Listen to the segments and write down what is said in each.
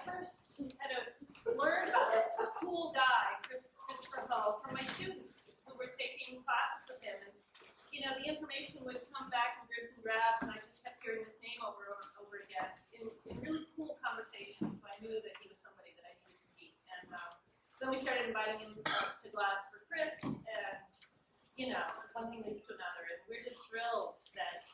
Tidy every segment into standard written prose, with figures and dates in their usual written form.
first kind of learned about this cool guy, Christopher Rhode, from my students who were taking classes with him. And, you know, the information would come back in dribs and drabs, and I just kept hearing this name over and over again in really cool conversations. So I knew that he was somebody that I needed to meet. And so then we started inviting him to class for crits, and, you know, one thing leads to another. And we're just thrilled that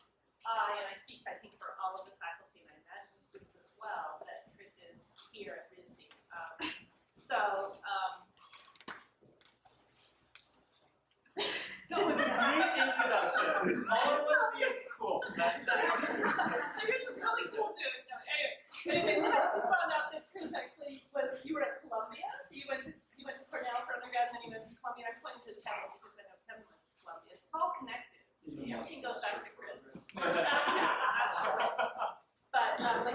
and I speak, I think, for all of the faculty, and I imagine students as well, that Chris is here at RISD. That was a great introduction. All I want to be is cool. That's So Chris is really cool, dude. No, anyway, then I just found out that Chris actually you were at Columbia, so you went to Cornell for undergrad, and then you went to Columbia. I'm pointing to Kevin because I know Kevin went to Columbia. It's all connected. See, everything goes back to Chris. But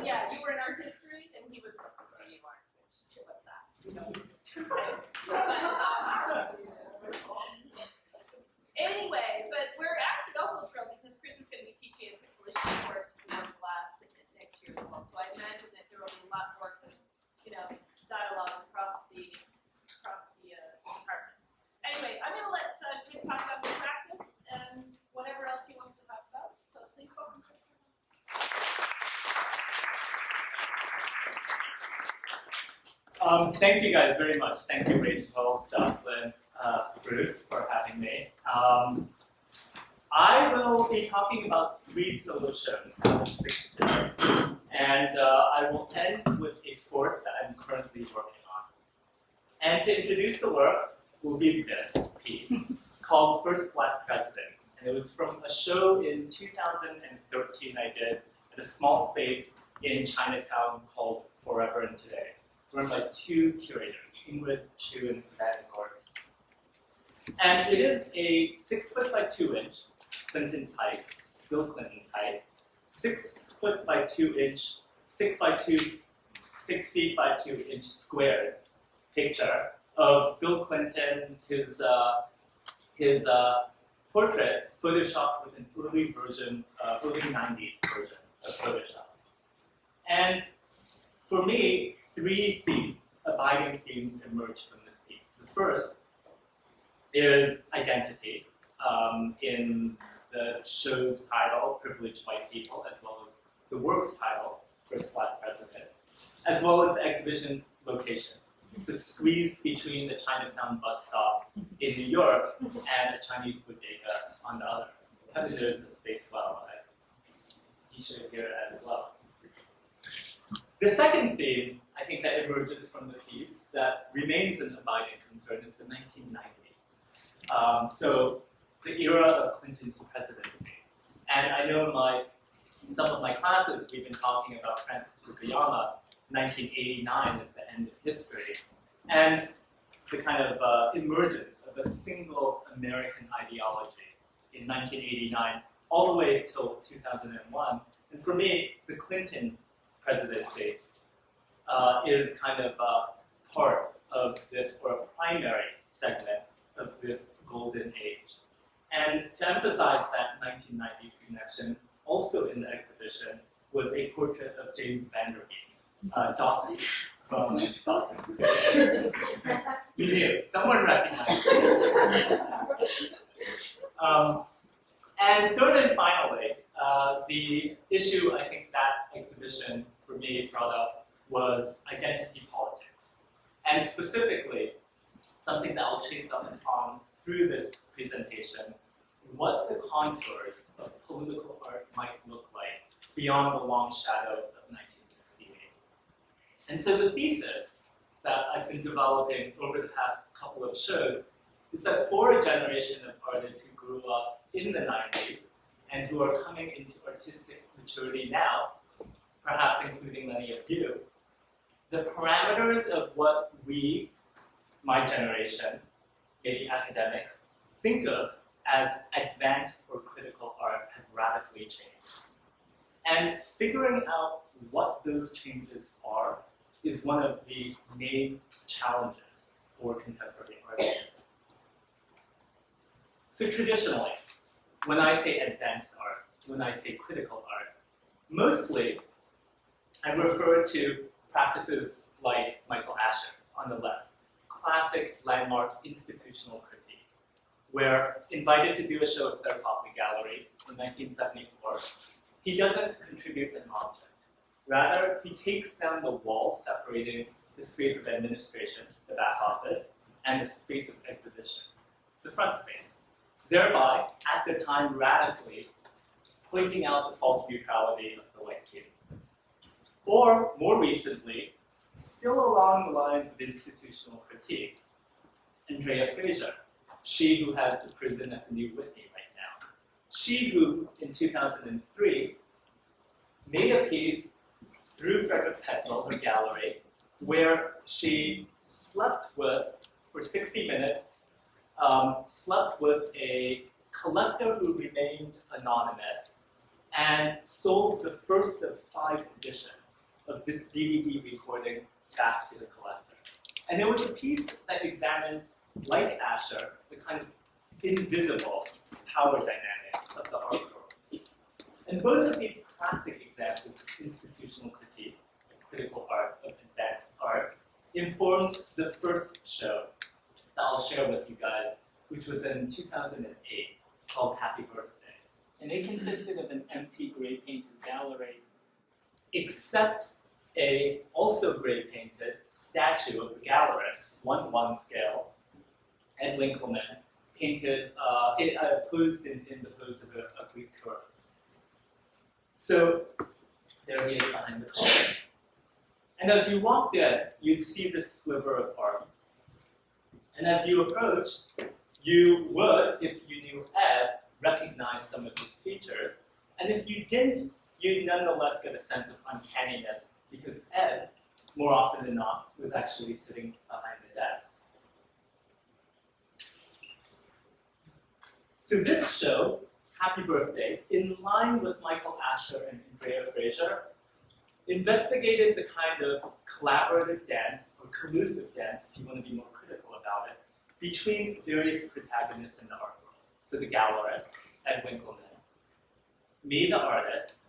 yeah, you were in art history, and he was just a study of art, which, what's that? You know, anyway, but we're actually also thrilled because Chris is going to be teaching a critical issue course for one class next year as well. So I imagine that there will be a lot more, dialogue across the departments. Anyway, I'm going to let Chris talk about the practice and whatever else he wants to talk about. So please welcome Chris. Thank you guys very much. Thank you, Rachel, Jocelyn, Bruce, for having me. I will be talking about 3 solo shows out of 6 today. And I will end with a 4th that I'm currently working on. And to introduce the work will be this piece called First Black President. And it was from a show in 2013 I did at a small space in Chinatown called Forever and Today. It's run by 2 curators, Ingrid Chu and Savannah Gordon. And it is a 6 foot by 2 inch, Clinton's height, Bill Clinton's height, 6 foot by 2 inch, 6 feet by 2 inch squared picture of Bill Clinton's, his portrait photoshopped with an early 90s version of Photoshop. And for me, 3 themes, abiding themes, emerge from this piece. The first is identity, in the show's title, Privileged White People, as well as the work's title, First Black President, as well as the exhibition's location. So squeezed between the Chinatown bus stop in New York and a Chinese bodega on the other. Kevin knows the space well, he should hear it as well. The second theme, I think, that emerges from the piece that remains an abiding concern is the 1990s. So the era of Clinton's presidency. And I know in some of my classes we've been talking about Francis Fukuyama. 1989 is the end of history. And the kind of emergence of a single American ideology in 1989 all the way till 2001. And for me, the Clinton presidency is kind of part of this, or a primary segment of this golden age. And to emphasize that 1990s connection, also in the exhibition was a portrait of James Vanderbeek, Dawson, from Dawson's Creek. You knew, someone recognized it. And third and finally, the issue I think that exhibition for me brought up was identity politics. And specifically, something that I'll chase up on through this presentation, what the contours of political art might look like beyond the long shadow of 1968. And so the thesis that I've been developing over the past couple of shows is that for a generation of artists who grew up in the 90s and who are coming into artistic maturity now, perhaps including many of you, the parameters of what we, my generation, maybe academics, think of as advanced or critical art have radically changed. And figuring out what those changes are is one of the main challenges for contemporary artists. So traditionally, when I say advanced art, when I say critical art, mostly I refer to practices like Michael Asher's on the left, classic landmark institutional critique, where invited to do a show at Clare Copley Gallery in 1974, he doesn't contribute an object. Rather, he takes down the wall separating the space of administration, the back office, and the space of exhibition, the front space, thereby, at the time, radically pointing out the false neutrality of the white cube. Or, more recently, still along the lines of institutional critique, Andrea Fraser, she who has the prison at the New Whitney right now. She who, in 2003, made a piece through Frederick Petzel, her gallery, where she slept with, for 60 minutes, slept with a collector who remained anonymous and sold the first of 5 editions of this DVD recording back to the collector. And it was a piece that examined, like Asher, the kind of invisible power dynamics of the art world. And both of these classic examples of institutional critique, critical art of advanced art, informed the first show that I'll share with you guys, which was in 2008, called Happy Birthday. And it consisted of an empty gray painted gallery, except a also gray painted statue of the gallerist, 1:1 scale, Ed Winkleman, painted, posed in the pose of a Greek chorus. So there he is behind the column. And as you walked in, you'd see this sliver of art. And as you approached, you would, if you knew Ed, recognize some of his features. And if you didn't, you'd nonetheless get a sense of uncanniness because Ed, more often than not, was actually sitting behind the desk. So this show, Happy Birthday, in line with Michael Asher and Andrea Fraser, investigated the kind of collaborative dance, or collusive dance, if you want to be more critical about it, between various protagonists in the art world. So the gallerist, Ed Winkleman, me, the artist,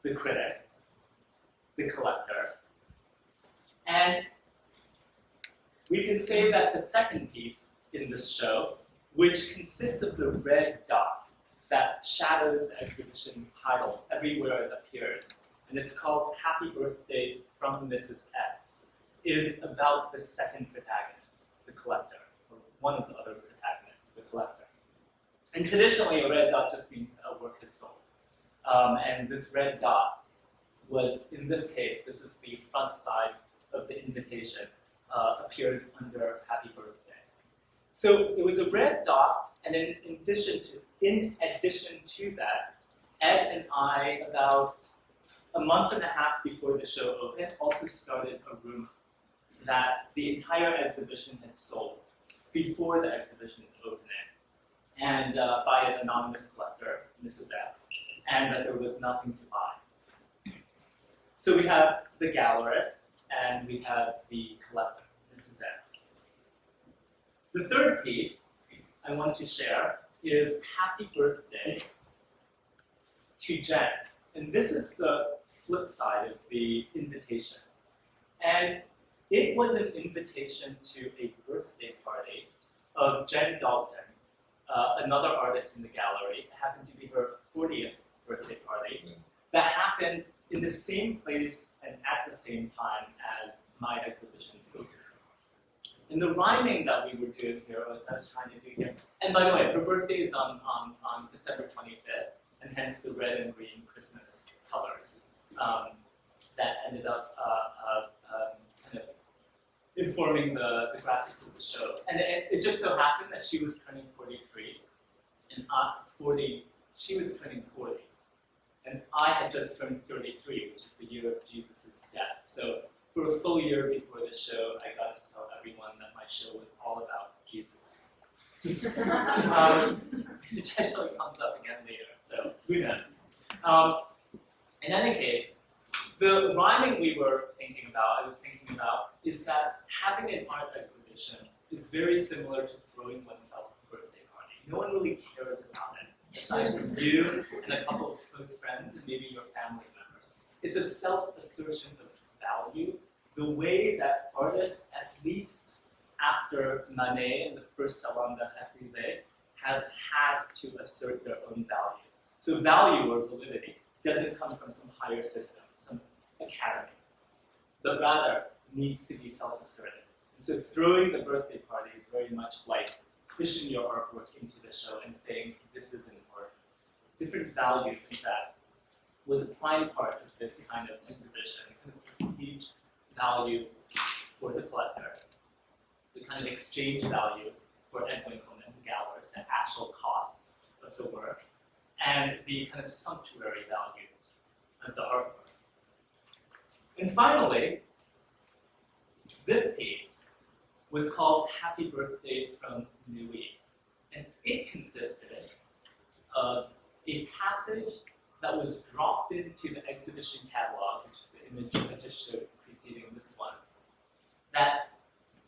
the critic, the collector, and we can say that the second piece in this show, which consists of the red dot that shadows the exhibition's title everywhere it appears, and it's called Happy Birthday from Mrs. X, is about the second protagonist, the collector, or one of the other protagonists, the collector. And traditionally, a red dot just means a work is sold. And this red dot was, in this case, this is the front side of the invitation, appears under Happy Birthday. So it was a red dot, and in addition to that, Ed and I, about a month and a half before the show opened, also started a rumor that the entire exhibition had sold before the exhibition's opening, and by an anonymous collector, Mrs. X, and that there was nothing to buy. So we have the gallerist, and we have the collector, Mrs. X. The third piece I want to share is Happy Birthday to Jen. And this is the flip side of the invitation. And it was an invitation to a birthday party of Jen Dalton, another artist in the gallery. It happened to be her 40th birthday party that happened in the same place and at the same time as my exhibition's opening. And the rhyming that we were doing here, I was trying to do here, and by the way, her birthday is on December 25th, and hence the red and green Christmas colors that ended up kind of informing the graphics of the show. And it just so happened that she was turning 43, and she was turning 40. And I had just turned 33, which is the year of Jesus' death. So for a full year before the show, I got to tell everyone that my show was all about Jesus. Which actually comes up again later, so who knows. In any case, the rhyming I was thinking about, is that having an art exhibition is very similar to throwing oneself a birthday party. No one really cares about it, aside from you and a couple of close friends and maybe your family members. It's a self-assertion of value the way that artists, at least after Manet and the first Salon d'Élysée, have had to assert their own value. So value or validity doesn't come from some higher system, some academy, but rather needs to be self-asserted. And so throwing the birthday party is very much like pushing your artwork into the show and saying, this is an art. Different values, in fact, was a prime part of this kind of exhibition, kind of prestige value for the collector, the kind of exchange value for Ed Winkleman, the gallerist, the actual cost of the work, and the kind of sumptuary value of the artwork. And finally, this piece was called Happy Birthday from Nui, and it consisted of a passage that was dropped into the exhibition catalog, which is the image I just showed preceding this one, that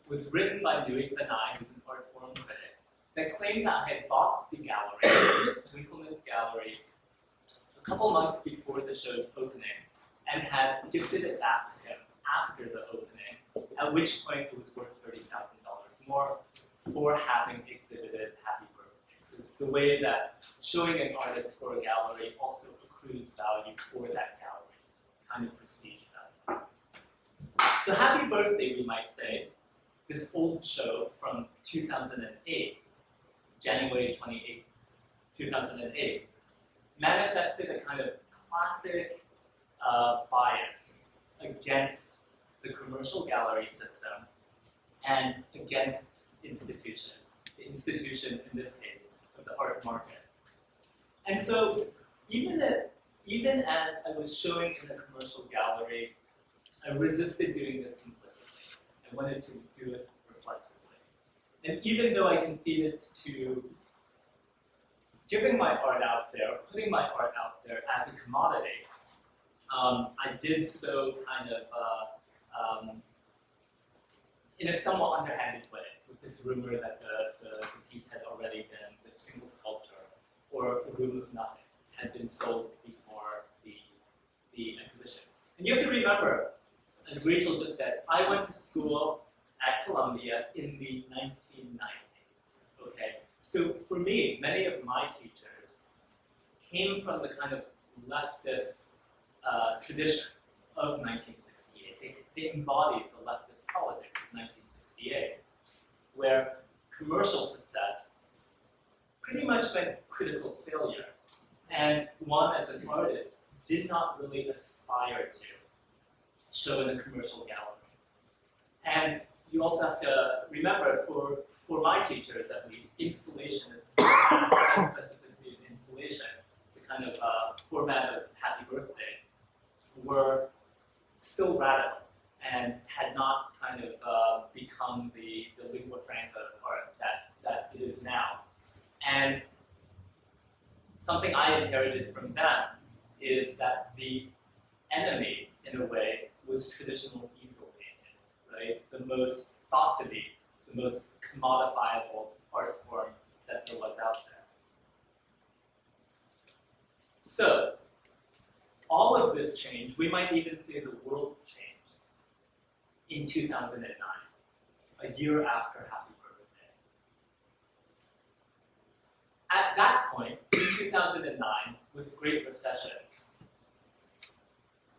was written by Nui Banai, who's an art forum critic, that claimed that I had bought the gallery, Winkleman's gallery, a couple months before the show's opening, and had gifted it back to him after the opening, at which point it was worth $30,000 more for having exhibited Happy Birthday. So it's the way that showing an artist for a gallery also accrues value for that gallery, kind of prestige value. So Happy Birthday, we might say, this old show from 2008, January 28, 2008, manifested a kind of classic bias against the commercial gallery system and against institutions, the institution in this case of the art market. And so even as I was showing in a commercial gallery, I resisted doing this implicitly. I wanted to do it reflexively. And even though I conceded to giving my art out there, putting my art out there as a commodity, I did so kind of in a somewhat underhanded way, with this rumor that the piece had already been, this single sculpture, or a room of nothing, had been sold before the exhibition. And you have to remember, as Rachel just said, I went to school at Columbia in the 1990s, okay? So for me, many of my teachers came from the kind of leftist tradition of 1968. They embodied the leftist politics of 1968, where commercial success pretty much meant critical failure. And one, as an artist, did not really aspire to show in a commercial gallery. And you also have to remember, for my teachers at least, installation is the specificity of installation, the kind of format of Happy Birthday, were still radical and had not kind of become the lingua franca of art that it is now. And something I inherited from them is that the enemy, in a way, was traditional easel painting, right? The most thought to be, the most commodifiable art form that there was out there. So, all of this changed, we might even say the world changed, in 2009, a year after Happy Birthday. At that point, in 2009, with Great Recession,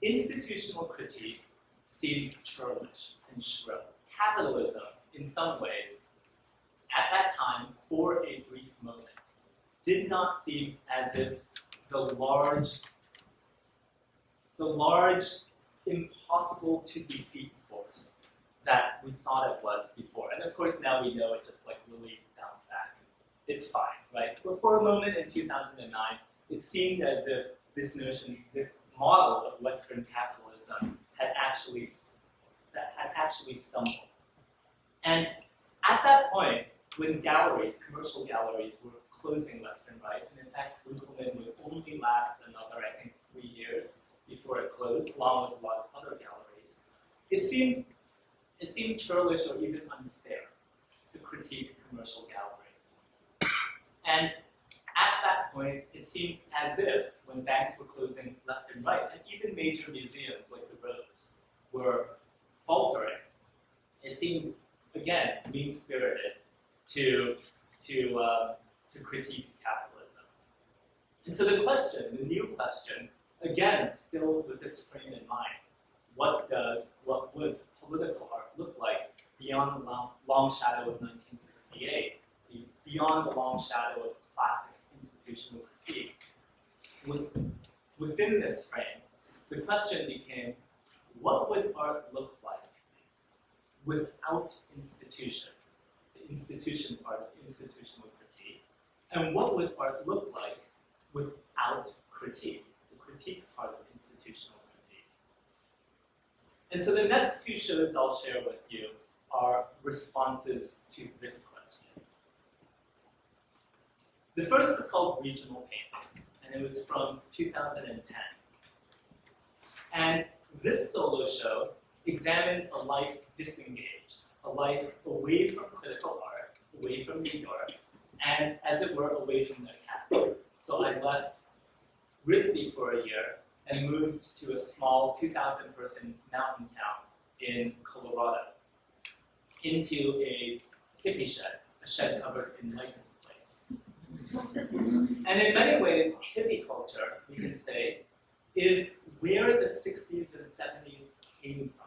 institutional critique seemed churlish and shrill. Capitalism, in some ways, at that time, for a brief moment, did not seem as if the large, impossible to defeat force that we thought it was before. And of course, now we know it just like really bounced back. It's fine, right? But for a moment in 2009, it seemed as if this notion, this model of Western capitalism had actually stumbled. And at that point, when galleries, commercial galleries, were closing left and right, and in fact, Winkleman would only last another, I think, 3 years before it closed, along with a lot of other galleries, it seemed churlish or even unfair to critique commercial galleries. And at that point, it seemed as if, when banks were closing left and right, and even major museums like the Rhode were faltering. It seemed, again, mean-spirited to critique capitalism. And so the question, the new question, again, still with this frame in mind, what would political art look like beyond the long shadow of 1968, beyond the long shadow of classic institutional critique? Within this frame, the question became, what would art look like without institutions, the institution part of institutional critique? And what would art look like without critique, the critique part of institutional critique? And so the next two shows I'll share with you are responses to this question. The first is called Regional Painting, and it was from 2010. And this solo show examined a life disengaged, a life away from critical art, away from New York, and as it were, away from the capital. So I left RISD for a year and moved to a small 2,000-person mountain town in Colorado, into a hippie shed, a shed covered in license plates. And in many ways, hippie culture, we can say, is where the 60s and 70s came from,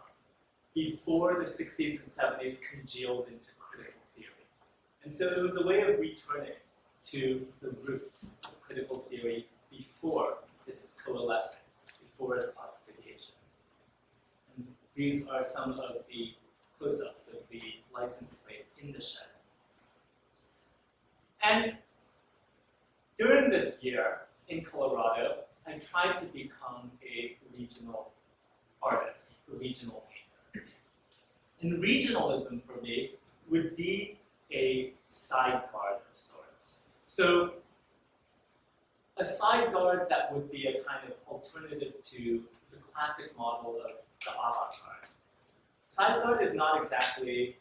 before the 60s and 70s congealed into critical theory. And so it was a way of returning to the roots of critical theory before its coalescing, before its ossification. And these are some of the close-ups of the license plates in the shed. And during this year in Colorado, I tried to become a regional artist, a regional painter. And regionalism for me would be a sideguard of sorts. So a sideguard that would be a kind of alternative to the classic model of the avant-garde. Sideguard is not exactly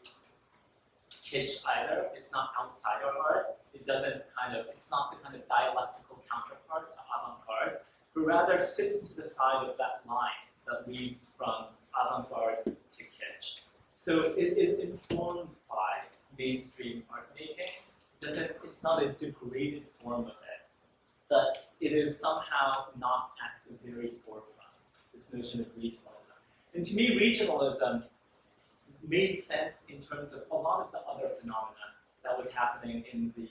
kitsch either. It's not outsider art. It's not the kind of dialectical counterpart to avant-garde, but rather sits to the side of that line that leads from avant-garde to kitsch. So it is informed by mainstream art making. It's not a degraded form of it, but it is somehow not at the very forefront, this notion of regionalism. And to me, regionalism made sense in terms of a lot of the other phenomena that was happening in the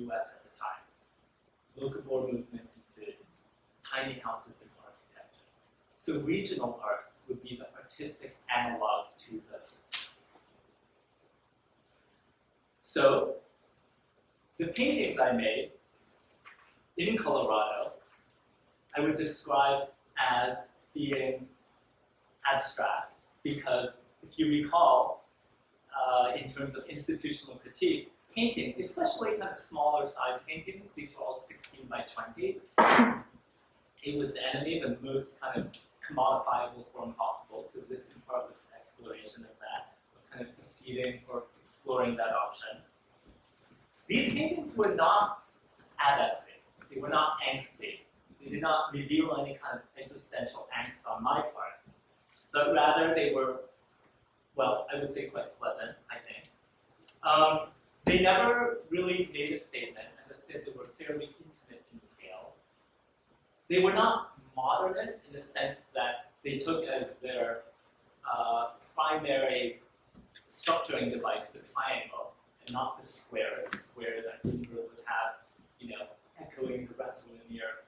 US at the time. Locavore movement in food, tiny houses in architecture. So regional art would be the artistic analog to those. So the paintings I made in Colorado, I would describe as being abstract, because if you recall, in terms of institutional critique, painting, especially kind of smaller size paintings, these were all 16 by 20. It was the enemy, the most kind of commodifiable form possible. So this in part was an exploration of that, of kind of proceeding or exploring that option. These paintings were not adexing. They were not angsty. They did not reveal any kind of existential angst on my part, but rather they were, well, I would say quite pleasant, I think. They never really made a statement. As I said, they were fairly intimate in scale. They were not modernist in the sense that they took as their primary structuring device the triangle and not the square that Greenberg would have, echoing the rectilinear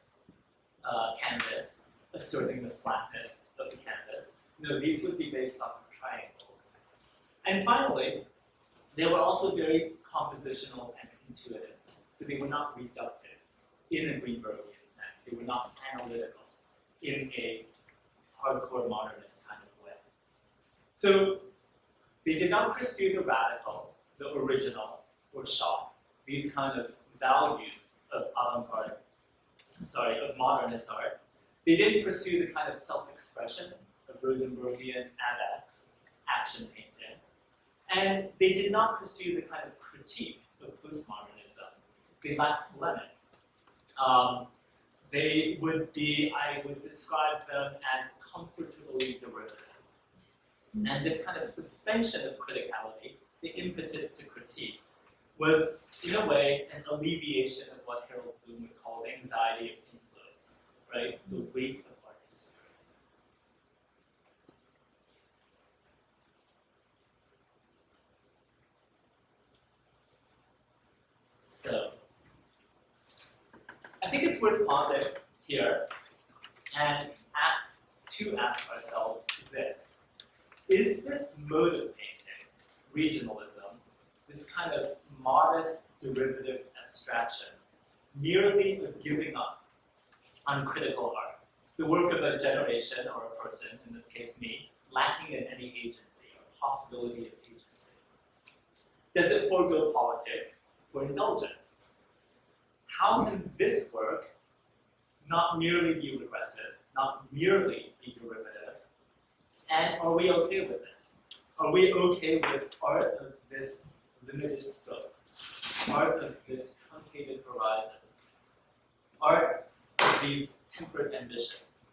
canvas, asserting the flatness of the canvas. No, these would be based off of triangles. And finally, they were also very compositional and intuitive. So they were not reductive in a Greenbergian sense. They were not analytical in a hardcore modernist kind of way. So they did not pursue the radical, the original, or shock, these kind of values of avant-garde, of modernist art. They didn't pursue the kind of self-expression of Rosenbergian ADX, action painting. And they did not pursue the kind of critique of postmodernism. They lacked polemic. I would describe them as comfortably derivative. And this kind of suspension of criticality, the impetus to critique, was, in a way, an alleviation of what Harold Bloom would call anxiety of influence, right? The weight of art history. So, I think it's worth pausing here and ask ourselves this. Is this mode of painting, regionalism, this kind of modest derivative abstraction, merely a giving up on critical art, the work of a generation or a person, in this case me, lacking in any agency or possibility of agency? Does it forego politics for indulgence? How can this work not merely be regressive, not merely be derivative, and are we okay with this? Are we okay with art of this limited scope, art of this truncated horizons, art of these tempered ambitions?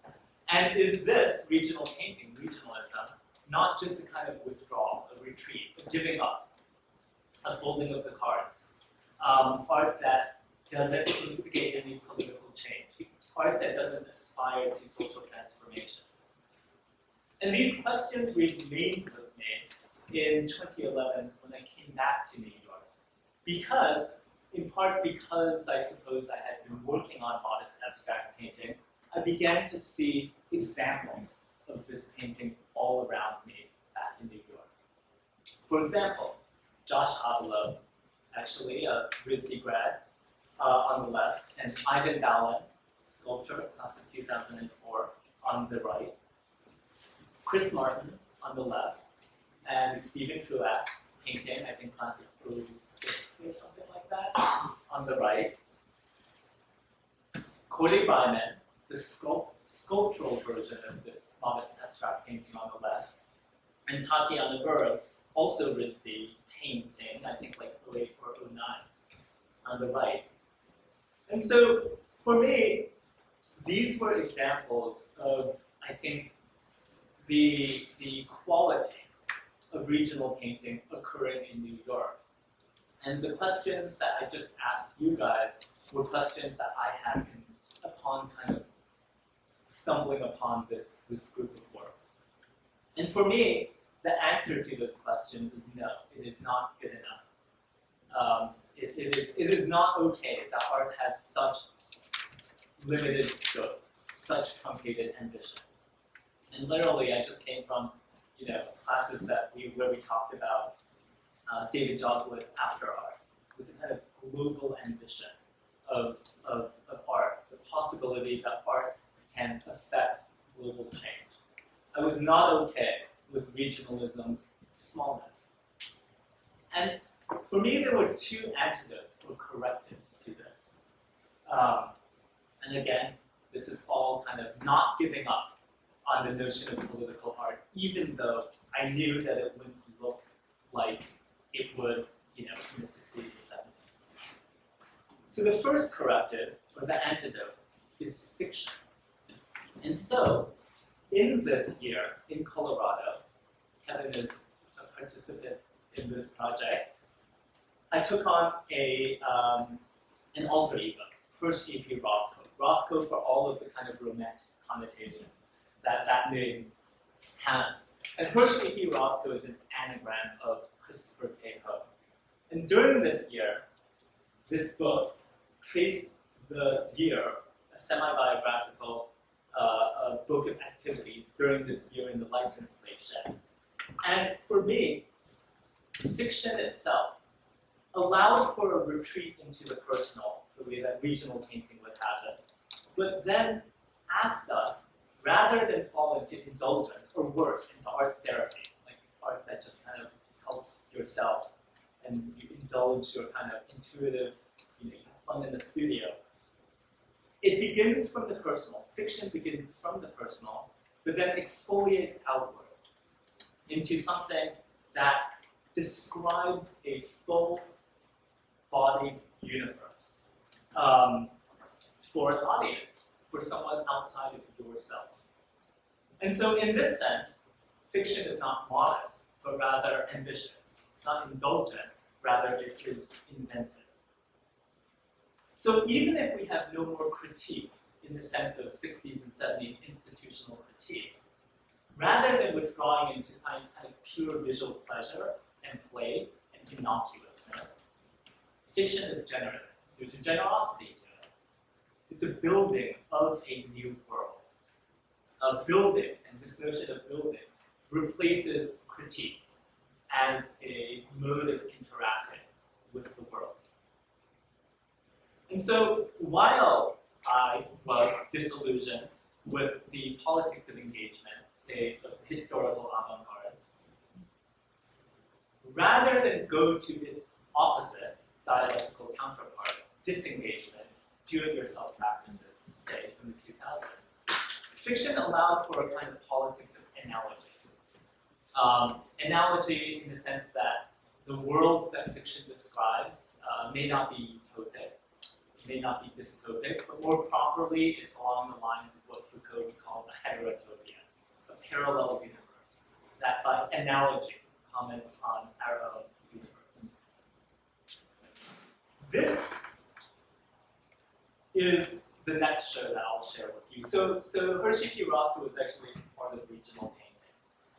And is this regional painting, regionalism, not just a kind of withdrawal, a retreat, a giving up, a folding of the cards, art that doesn't instigate any political change, art that doesn't aspire to social transformation? And these questions remained with me in 2011 when I came back to New York. Because, in part because I suppose I had been working on modest abstract painting, I began to see examples of this painting all around me back in New York. For example, Josh Avalo, actually a RISD grad on the left, and Ivan Ballin, sculptor, class of 2004, on the right. Chris Martin on the left, and Stephen Truax, painting, I think class of 06 or something like that, on the right. Corey Byman, the sculptural version of this modest abstract painting on the left, and Tatiana Berg, also RISD painting, I think like 08 or 09, on the right. And so, for me, these were examples of, I think, the qualities of regional painting occurring in New York. And the questions that I just asked you guys were questions that I had upon kind of stumbling upon this group of works. And for me, the answer to those questions is no, it is not good enough. It is not okay that art has such limited scope, such truncated ambition. And literally, I just came from, classes where we talked about David Joslett's After Art, with a kind of global ambition of art, the possibility that art can affect global change. I was not okay with regionalism's smallness. And for me, there were two antidotes or correctives to this. And again, this is all kind of not giving up on the notion of political art, even though I knew that it wouldn't look like it would, in the 60s and 70s. So the first corrective, or the antidote, is fiction. And so, in this year, in Colorado, Kevin is a participant in this project, I took on an alter ego, Hirsch E.P. Rothko. Rothko for all of the kind of romantic connotations that name has. And Hirsch E.P. Rothko is an anagram of Christopher K. Ho. And during this year, this book traced the year, a semi-biographical book of activities during this year in the license plate shed. And for me, fiction itself allowed for a retreat into the personal, the way that regional painting would have it, but then asked us, rather than fall into indulgence, or worse, into art therapy, like art that just kind of helps yourself and you indulge your kind of intuitive, you have fun in the studio. It begins from the personal. Fiction begins from the personal, but then exfoliates outward into something that describes a full-bodied universe for an audience, for someone outside of yourself. And so in this sense, fiction is not modest, but rather ambitious. It's not indulgent, rather it is inventive. So even if we have no more critique in the sense of 60s and 70s institutional critique, rather than withdrawing into kind of pure visual pleasure and play and innocuousness, fiction is generative. There's a generosity to it. It's a building of a new world. A building, and this notion of building, replaces critique as a mode of interacting with the world. And so while I was disillusioned with the politics of engagement, say, of historical avant-gardes, rather than go to its opposite, its dialectical counterpart, disengagement, do-it-yourself practices, say, from the 2000s, fiction allowed for a kind of politics of analogy. Analogy in the sense that the world that fiction describes may not be utopic, it may not be dystopic, but more properly, it's along the lines of what Foucault would call a heterotopia, a parallel universe, that by analogy comments on our own universe. This is the next show that I'll share with you. So Hershey P. Rothko was actually part of regional painting.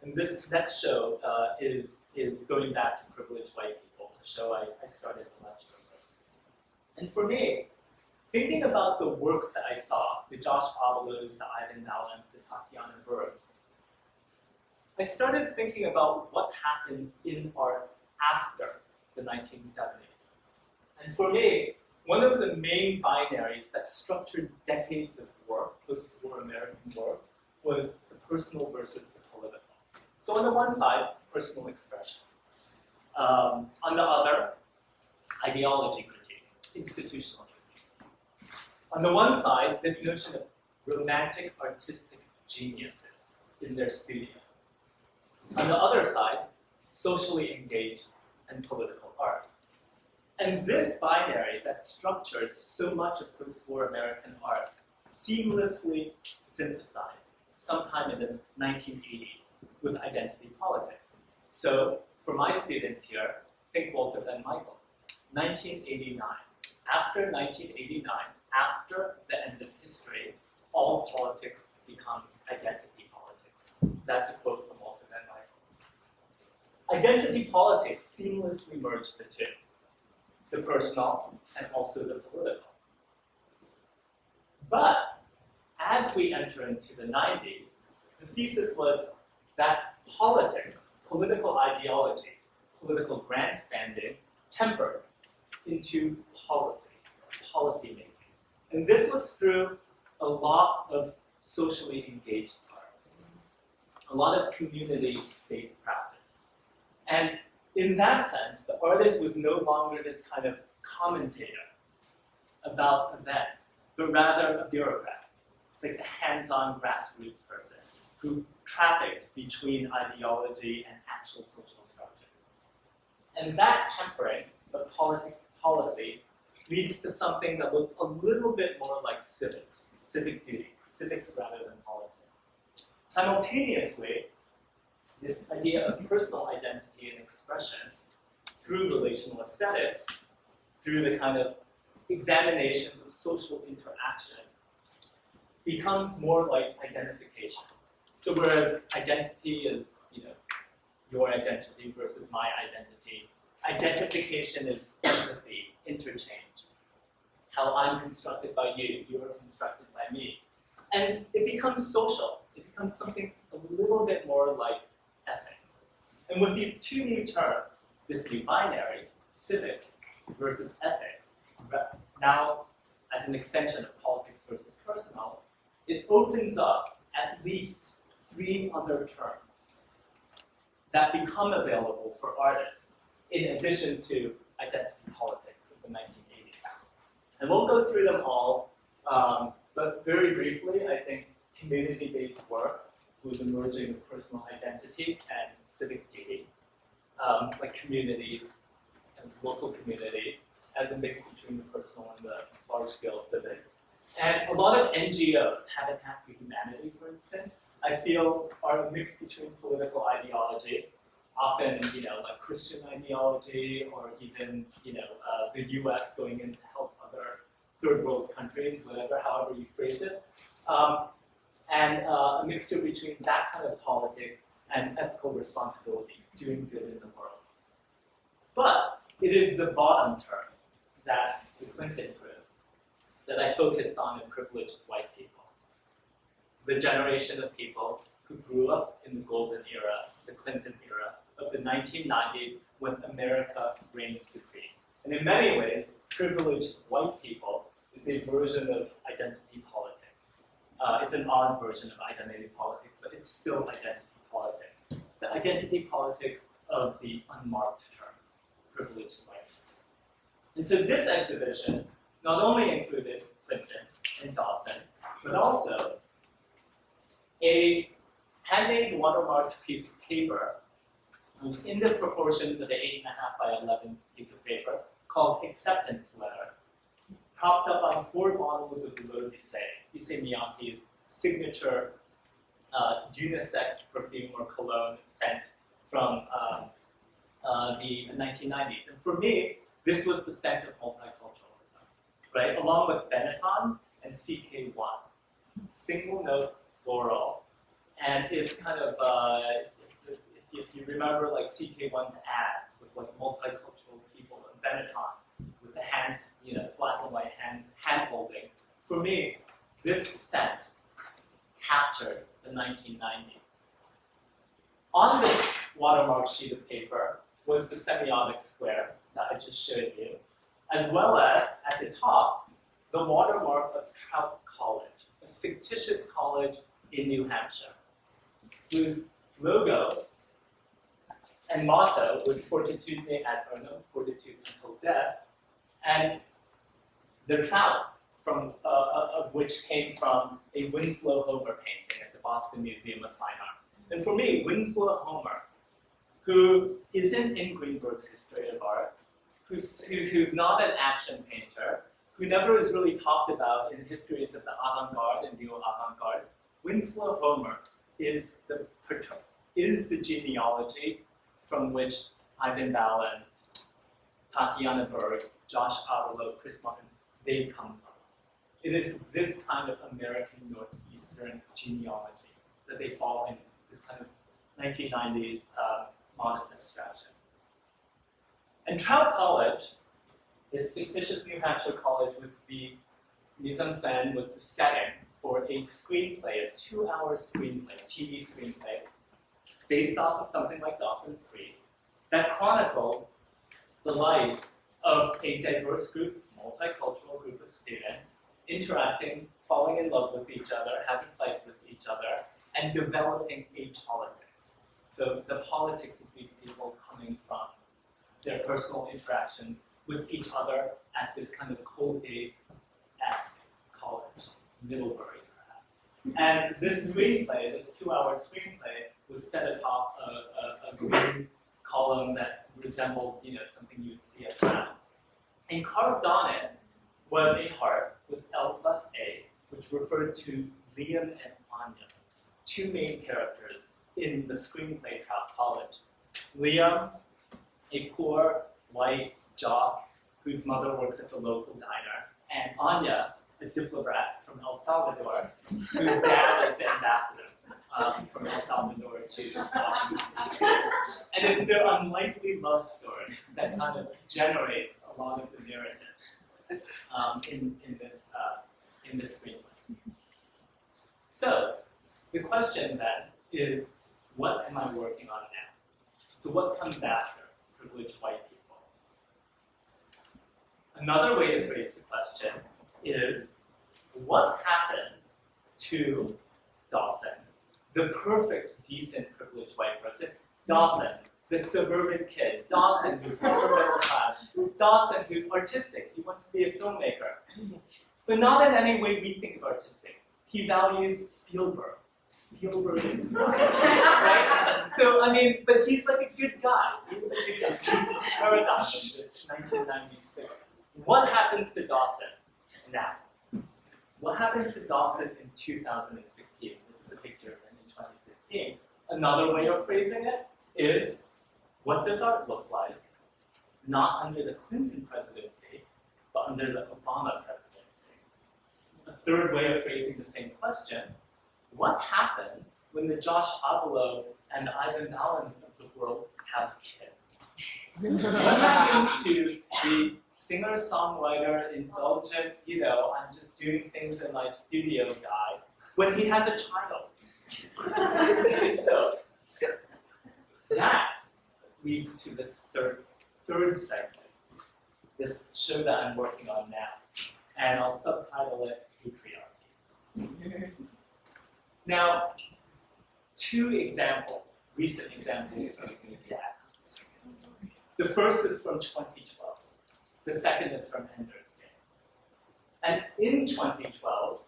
And this next show is going back to privileged white people, a show I started the lecture with. And for me, thinking about the works that I saw, the Josh Avalos, the Ivan Nallens, the Tatiana Bergs, I started thinking about what happens in art after the 1970s. And for me, one of the main binaries that structured decades of work, post-war American work, was the personal versus the political. So on the one side, personal expression. On the other, ideology critique, institutional critique. On the one side, this notion of romantic artistic geniuses in their studio. On the other side, socially engaged and political art. And this binary that structured so much of post-war American art seamlessly synthesized sometime in the 1980s with identity politics. So for my students here, think Walter Ben Michaels. 1989. After 1989, after the end of history, all politics becomes identity politics. That's a quote from Walter Ben Michaels. Identity politics seamlessly merged the two, the personal and also the political. But as we enter into the 90s, the thesis was that politics, political ideology, political grandstanding, tempered into policy making. And this was through a lot of socially engaged art, a lot of community-based practice. And in that sense, the artist was no longer this kind of commentator about events, but rather a bureaucrat, like a hands-on grassroots person who trafficked between ideology and actual social structures. And that tempering of politics policy leads to something that looks a little bit more like civics, civic duties, civics rather than politics. Simultaneously, this idea of personal identity and expression through relational aesthetics, through the kind of examinations of social interaction, becomes more like identification. So whereas identity is, your identity versus my identity, identification is empathy, interchange. How I'm constructed by you, you're constructed by me. And it becomes social. It becomes something a little bit more like ethics. And with these two new terms, this new binary, civics versus ethics, now as an extension of politics versus personal, it opens up at least 3 other terms that become available for artists in addition to identity politics of the 1980s. And we'll go through them all, but very briefly, I think community-based work was emerging with personal identity and civic duty, like communities and local communities as a mix between the personal and the large-scale civics. And a lot of NGOs, Habitat for Humanity, for instance, I feel are a mix between political ideology, often, like Christian ideology, or even, the U.S. going in to help other third world countries, however you phrase it, and a mixture between that kind of politics and ethical responsibility, doing good in the world. But it is the bottom term that the Clinton proved that I focused on in privileged white people. The generation of people who grew up in the golden era, the Clinton era, of the 1990s when America reigned supreme. And in many ways, privileged white people is a version of identity politics. It's an odd version of identity politics, but it's still identity politics. It's the identity politics of the unmarked term, privileged whiteness. And so this exhibition not only included Clinton and Dawson, but also a handmade watermarked piece of paper. It was in the proportions of an 8.5 by 11 piece of paper called Acceptance Letter, propped up on 4 bottles of Rhode, Issey Miyake's signature unisex perfume or cologne scent from the 1990s. And for me, this was the scent of multiculturalism, right? Along with Benetton and CK1. Single note floral. And it's kind of, if you remember like CK1's ads with like multicultural people and Benetton with the hands, black and white hand holding. For me, this scent captured the 1990s. On this watermark sheet of paper was the semiotic square that I just showed you, as well as, at the top, the watermark of Trout College, a fictitious college in New Hampshire, whose logo and motto was Fortitude ad Urnum, fortitude until death, and the trout of which came from a Winslow Homer painting at the Boston Museum of Fine Arts. And for me, Winslow Homer, who isn't in Greenberg's history of art, who's not an action painter, who never is really talked about in histories of the avant-garde and neo-avant-garde, Winslow Homer is the genealogy from which Ivan Ballin, Tatiana Berg, Josh Avalo, Chris Martin, they come from. It is this kind of American Northeastern genealogy that they fall into, this kind of 1990s modest abstraction. And Trout College, this fictitious New Hampshire college, was the mise en scène, was the setting for a screenplay, a 2-hour screenplay, a TV screenplay, based off of something like Dawson's Creek, that chronicled the lives of a diverse group, multicultural group of students, interacting, falling in love with each other, having fights with each other, and developing a politics. So the politics of these people coming from their personal interactions with each other at this kind of Cold Day-esque college, Middlebury perhaps. And this screenplay, this 2-hour screenplay, was set atop a green column that resembled, something you would see at Brown. And carved on it was a heart with L+A, which referred to Liam and Anya, 2 main characters in the screenplay Trout College. Liam, a poor white jock whose mother works at the local diner, and Anya, a diplomat from El Salvador, whose dad is the ambassador from El Salvador to Washington, D.C. And it's their unlikely love story that kind of generates a lot of the narrative in this screenplay. So, the question then is, what am I working on now? So what comes after privileged white people? Another way to phrase the question is, what happens to Dawson, the perfect, decent, privileged white person? Dawson, the suburban kid. Dawson, who's upper middle class. Dawson, who's artistic. He wants to be a filmmaker. But not in any way we think of artistic. He values Spielberg. Spielberg is his idol, right? So, but he's like a good guy. He's a good guy. He's the paradigm of this 1990s film. What happens to Dawson now? What happens to Dawson in 2016? This is a picture of him in 2016. Another way of phrasing it is, what does art look like, not under the Clinton presidency, but under the Obama presidency? A third way of phrasing the same question, what happens when the Josh Avalo and Ivan Allens of the world have kids? What happens to the singer-songwriter, indulgent, I'm just doing things in my studio guy, when he has a child? So that leads to this third segment, this show that I'm working on now. And I'll subtitle it Patriarchies. Now, two examples, recent examples of dads. The first is from 2012. The second is from Ender's Game. And in 2012,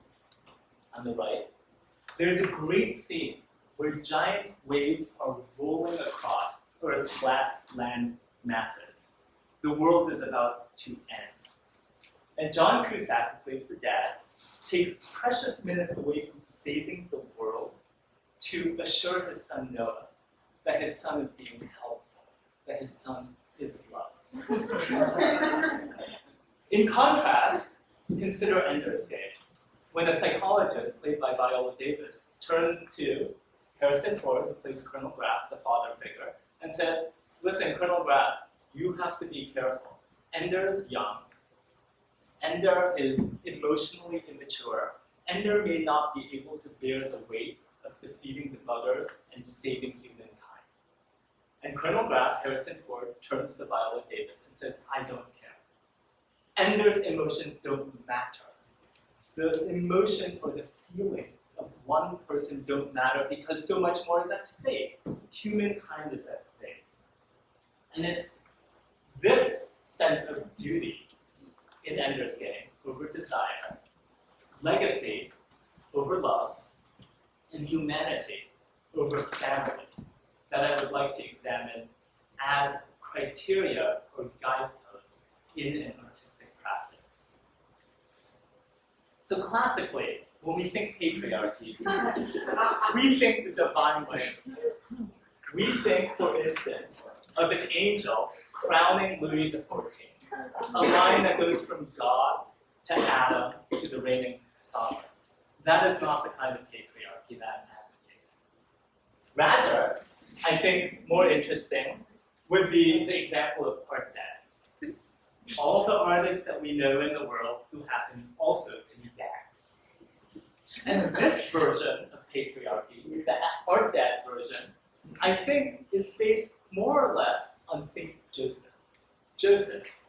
on the right, there's a great scene where giant waves are rolling across Earth's vast land masses. The world is about to end. And John Cusack, who plays the dad, takes precious minutes away from saving the world to assure his son Noah that his son is being helpful, that his son is loved. In contrast, consider Ender's Game, when a psychologist, played by Viola Davis, turns to Harrison Ford, who plays Colonel Graff, the father figure, and says, listen, Colonel Graff, you have to be careful. Ender is young. Ender is emotionally immature. Ender may not be able to bear the weight of defeating the buggers and saving humankind. And Colonel Graff, Harrison Ford, turns to Viola Davis and says, I don't care. Ender's emotions don't matter. The emotions or the feelings of one person don't matter because so much more is at stake. Humankind is at stake. And it's this sense of duty in Ender's Game over desire, legacy over love, and humanity over family that I would like to examine as criteria or guideposts in an artistic practice. So classically, when we think patriarchy, we think the divine rights. We think, for instance, of an angel crowning Louis XIV, a line that goes from God to Adam to the reigning sovereign. That is not the kind of patriarchy that I'm advocating. Rather, I think more interesting would be the example of art dads. All the artists that we know in the world who happen also to be dads. And this version of patriarchy, the art dad version, I think is based more or less on Saint Joseph. Joseph,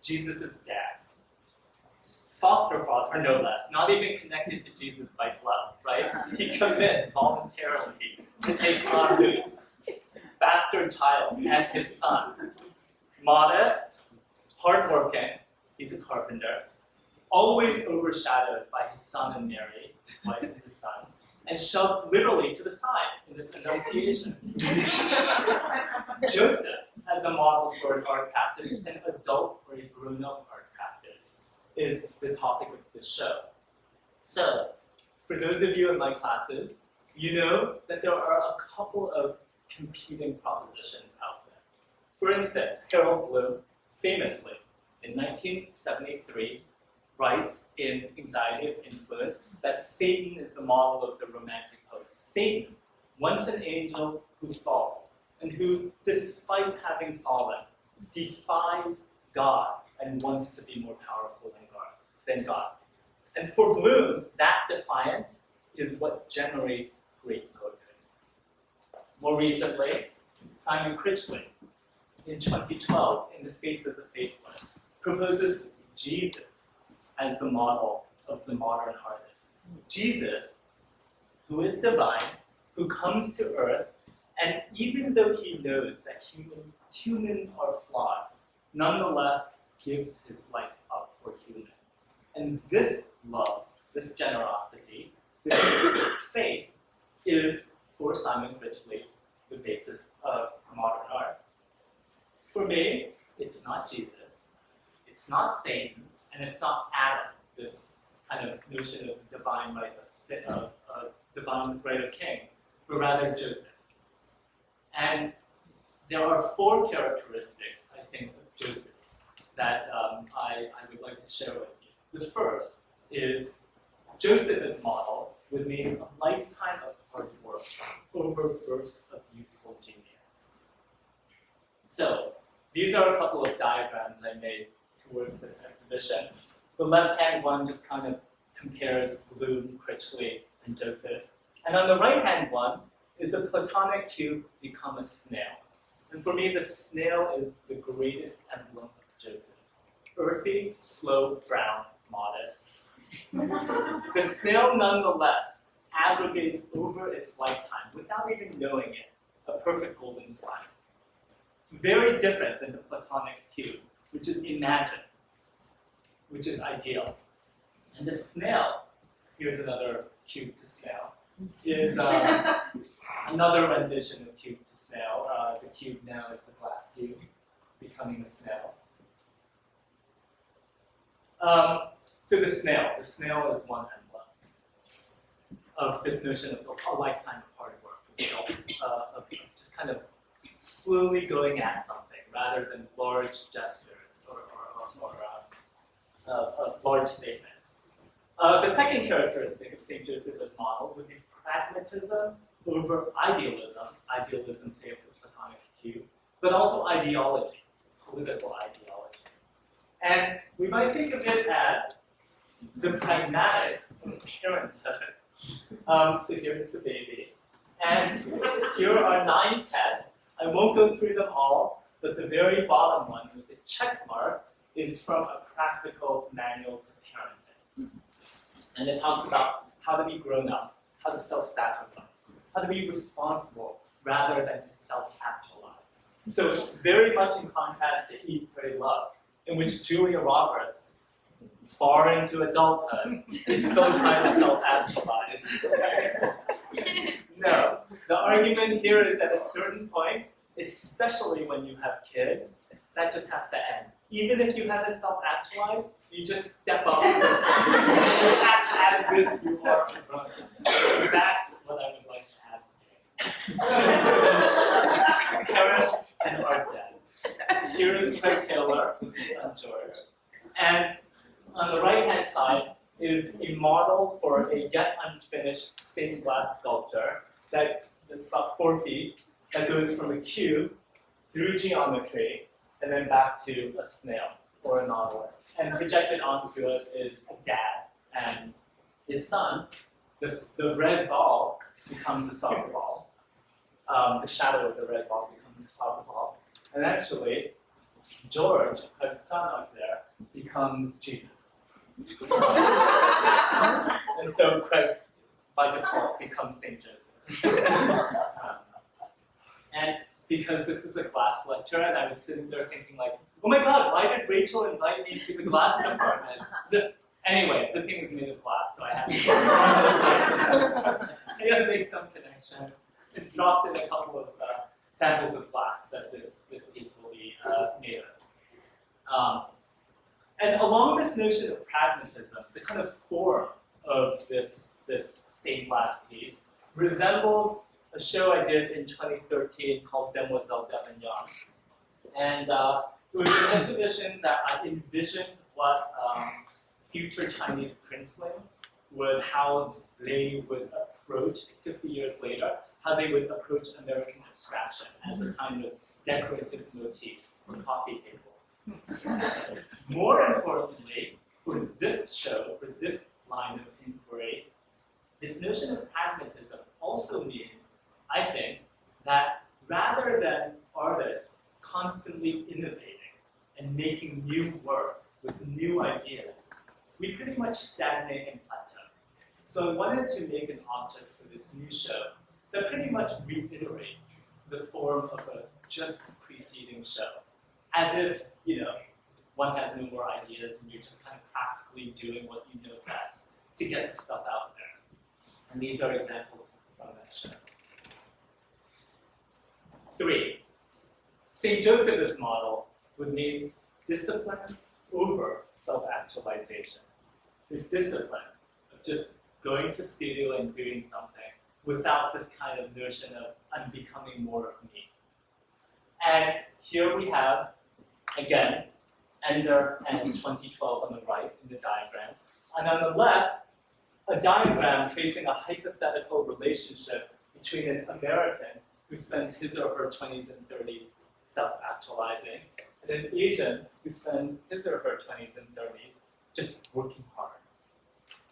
Jesus' dad. Foster father, no less, not even connected to Jesus by blood, right? He commits voluntarily to take on this bastard child as his son. Modest, hardworking, he's a carpenter, always overshadowed by his son and Mary, his wife and his son, and shoved literally to the side in this Annunciation. Joseph, as a model for an art practice, an adult or a grown-up art practice, is the topic of this show. So, for those of you in my classes, you know that there are a couple of competing propositions out there. For instance, Harold Bloom, famously, in 1973, writes in Anxiety of Influence that Satan is the model of the romantic poet. Satan, once an angel who falls, and who, despite having fallen, defies God and wants to be more powerful than God. And for Bloom, that defiance is what generates great poetry. More recently, Simon Critchley, in 2012, in The Faith of the Faithless, proposes Jesus as the model of the modern artist. Jesus, who is divine, who comes to earth, and even though he knows that humans are flawed, nonetheless gives his life up for humans. And this love, this generosity, this faith is, for Simon Critchley, the basis of modern art. For me, it's not Jesus, it's not Satan, and it's not Adam, this kind of notion of divine right of divine right of kings. but rather Joseph. And there are 4 characteristics, I think, of Joseph that I would like to share with you. The first is Joseph as model would mean a lifetime of hard work over bursts of youthful genius. So these are a couple of diagrams I made towards this exhibition. The left-hand one just kind of compares Bloom, Critchley, and Joseph. And on the right-hand one is a Platonic cube become a snail. And for me, the snail is the greatest emblem of Joseph. Earthy, slow, brown, modest. The snail, nonetheless, aggregates over its lifetime, without even knowing it, a perfect golden spine. It's very different than the Platonic cube, which is imagined, which is ideal. And the snail, here's another cube to snail, is another rendition of cube to snail. The cube now is the glass cube, becoming a snail. So the snail is one emblem of this notion of a lifetime of hard work, of just kind of slowly going at something rather than large gestures or large statements. The second characteristic of St. Joseph as model would be pragmatism over idealism, say of the Platonic cube, but also ideology, political ideology. And we might think of it as the pragmatics of parenthood. So here's the baby. And here are 9 tests. I won't go through them all, but the very bottom one with the check mark is from a practical manual to parenting. And it talks about how to be grown up, how to self-sacrifice, how to be responsible rather than to self-actualize. So very much in contrast to Eat, Pray, Love, in which Julia Roberts, far into adulthood, is still trying to self-actualize. No, the argument here is at a certain point, especially when you have kids, that just has to end. Even if you haven't self-actualized, you just step up and act as if you are a grown-up. That's what I would like to advocate. So, parents and art dads. Here is Craig Taylor with his son George. And on the right-hand side is a model for a yet unfinished stained glass sculpture that is about 4 feet, that goes from a cube through geometry and then back to a snail or a nautilus. And projected onto it is a dad and his son. The red ball becomes a soccer ball. The shadow of the red ball becomes a soccer ball. And actually, George, his son up there, becomes Jesus. And so Craig, by default, becomes St. Joseph. And because this is a glass lecture, and I was sitting there thinking like, oh my God, why did Rachel invite me to the glass department? Anyway, the thing is made of glass, so I had to make some connection. And dropped in a couple of samples of glass that this piece will be made of. And along this notion of pragmatism, the kind of form of this stained glass piece resembles a show I did in 2013 called Demoiselle d'Avignon. And it was an exhibition that I envisioned what future Chinese princelings how they would approach, 50 years later, how they would approach American abstraction as a kind of decorative motif for coffee tables. More importantly, for this show, for this line of inquiry, this notion of pragmatism also means, I think, that rather than artists constantly innovating and making new work with new ideas, we pretty much stagnate and plateau. So I wanted to make an object for this new show that pretty much reiterates the form of a just preceding show. As if, one has no more ideas and you're just kind of practically doing what you know best to get the stuff out there. And these are examples from that show. 3. St. Joseph's model would mean discipline over self-actualization. The discipline of just going to studio and doing something without this kind of notion of I'm becoming more of me. And here we have, again, Ender and 2012 on the right in the diagram. And on the left, a diagram tracing a hypothetical relationship between an American who spends his or her 20s and 30s self-actualizing, and an Asian who spends his or her 20s and 30s just working hard.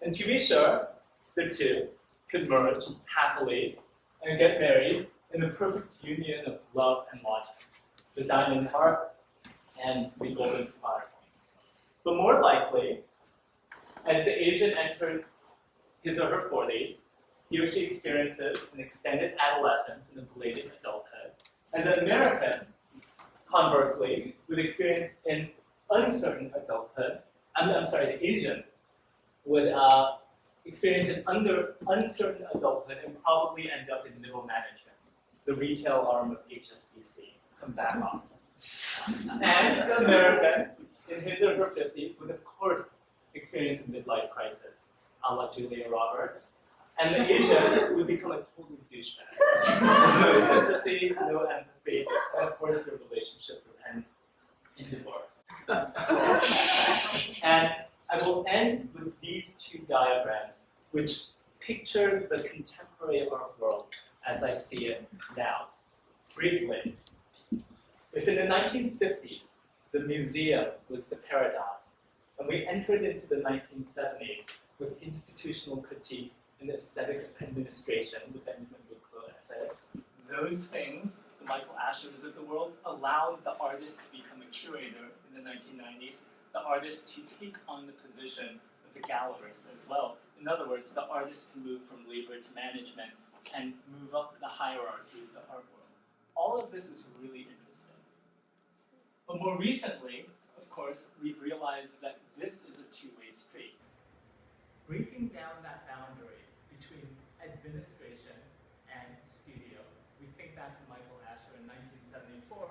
And to be sure, the two could merge happily and get married in the perfect union of love and logic, the diamond heart and the golden spire. But more likely, as the Asian enters his or her 40s, he or she experiences an extended adolescence and a belated adulthood. And the American, conversely, would experience an uncertain adulthood. The Asian would experience an uncertain adulthood and probably end up in middle management, the retail arm of HSBC, some back office. And the American, in his or her 50s, would of course experience a midlife crisis, a la Julia Roberts. And the Asian would become a total douchebag. No sympathy, no empathy, and of course their relationship would end in divorce. And I will end with these two diagrams, which picture the contemporary art world as I see it now. Briefly, if in the 1950s, the museum was the paradigm, and we entered into the 1970s with institutional critique and aesthetic administration with the Benjamin Wicklow essay, those things, the Michael Ashers of the world, allowed the artist to become a curator in the 1990s, the artist to take on the position of the gallerist as well. In other words, the artist to move from labor to management and move up the hierarchy of the art world. All of this is really interesting. But more recently, of course, we've realized that this is a two-way street. Breaking down that boundary between administration and studio, we think back to Michael Asher in 1974,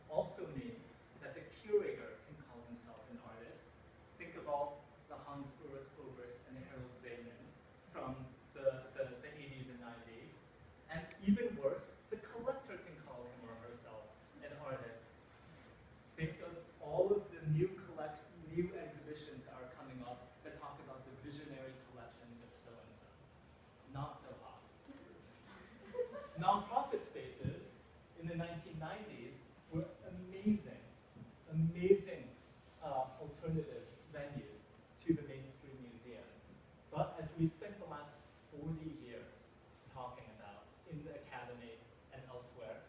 also means that the curator can call himself an artist. Think of all the Hans Ulrich Oberst and the Harold Zemans from the 80s and 90s. And even worse, the collector can call him or herself an artist. Think of all of the new exhibitions that are coming up that talk about the visionary collections of so-and-so. Not so hot. Nonprofit spaces in the 1990s were amazing alternative venues to the mainstream museum. But as we spent the last 40 years talking about in the academy and elsewhere,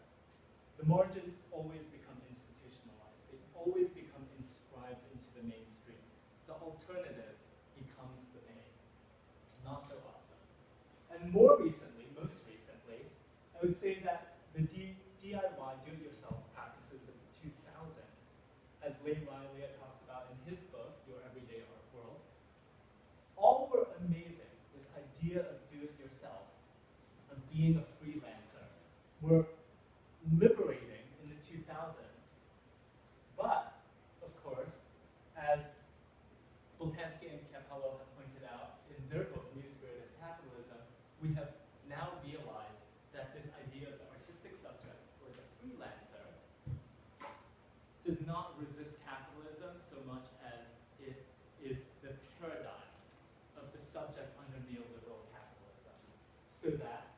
the margins always become institutionalized. They always become inscribed into the mainstream. The alternative becomes the main. Not so awesome. And more recently, most recently, I would say that the DIY, do-it-yourself practices of the 2000s, as Lane Riley talks about in his book, Your Everyday Art World, all were amazing. This idea of do-it-yourself, of being a freelancer, were liberating in the 2000s. But, of course, as Boltanski and Campello have pointed out in their book, New Spirit of Capitalism, we have now realized that this idea of the artistic subject, or the freelancer, does not resist capitalism so much as it is the paradigm of the subject under neoliberal capitalism. So that,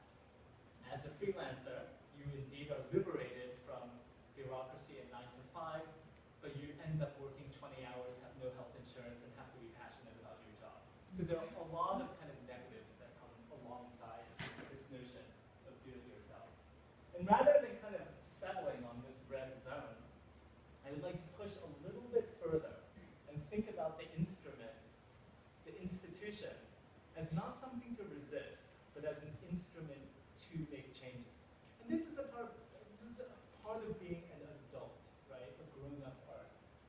as a freelancer, you indeed are liberated from bureaucracy at 9 to 5, but you end up working 20 hours, have no health insurance, and have to be passionate about your job. So there are a lot of kind of negatives that come alongside this notion of do-it-yourself. And rather than kind of settling on this red zone, I would like to push a little bit further and think about the instrument, the institution, as not something to resist, but as an instrument to make changes. And this is a part of being an adult, right? A grown-up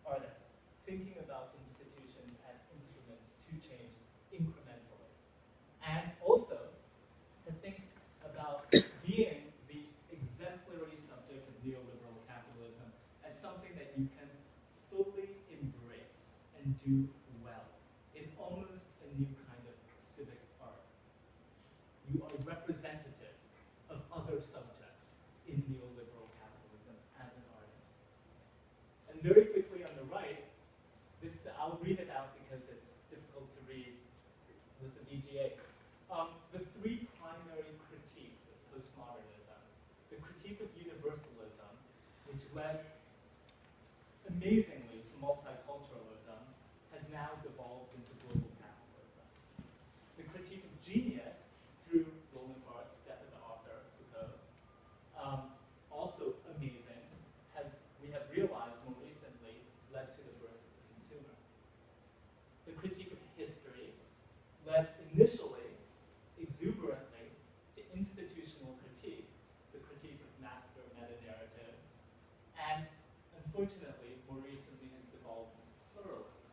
artist, thinking about institutions as instruments to change incrementally. And also to think about being the exemplary subject of neoliberal capitalism as something that you can fully embrace and do well in almost a new kind of civic art. You are representative other subjects in neoliberal capitalism as an artist. And very quickly on the right, this, I'll read it out because it's difficult to read with the VGA. The three primary critiques of postmodernism: the critique of universalism, which led amazingly to multiculturalism, has now devolved into global capitalism. The critique of genius, through Roland Barthes' Death of the Author, Foucault, also amazing, has, we have realized more recently, led to the birth of the consumer. The critique of history led initially, exuberantly, to institutional critique, the critique of master meta-narratives, and unfortunately, more recently has devolved into pluralism.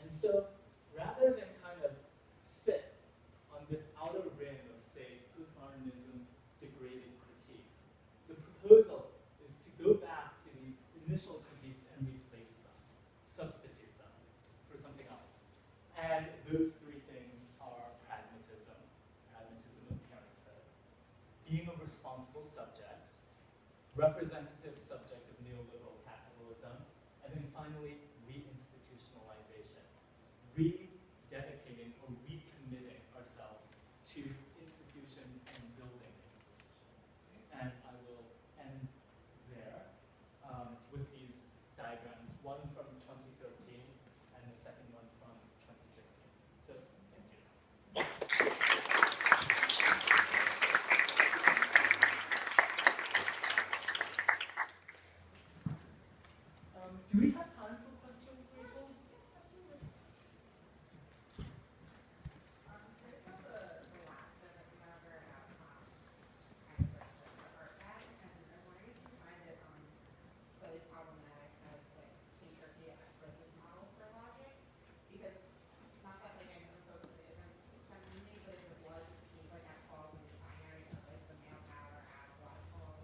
And so, rather than kind of sit on this outer rim of, say, postmodernism's degraded critiques, the proposal is to go back to these initial critiques and replace them, substitute them for something else. And those three things are pragmatism, pragmatism of parenthood, being a responsible subject, representative subject of neoliberal capitalism, and then finally, reinstitutionalization, rededicating or recommitting ourselves to institutions and building institutions. And I will end there with these diagrams, one from 2013 and the second one from 2016. So, thank you. Do we have time for questions, Rachel? There's not the last bit that we have here about kind of the art bags, and I was wondering if you find it slightly problematic as like patriarchy as like this model for logic, because not that like I know folks it isn't femininity, but if it was, it seems like that falls in the binary of like the male power as logical,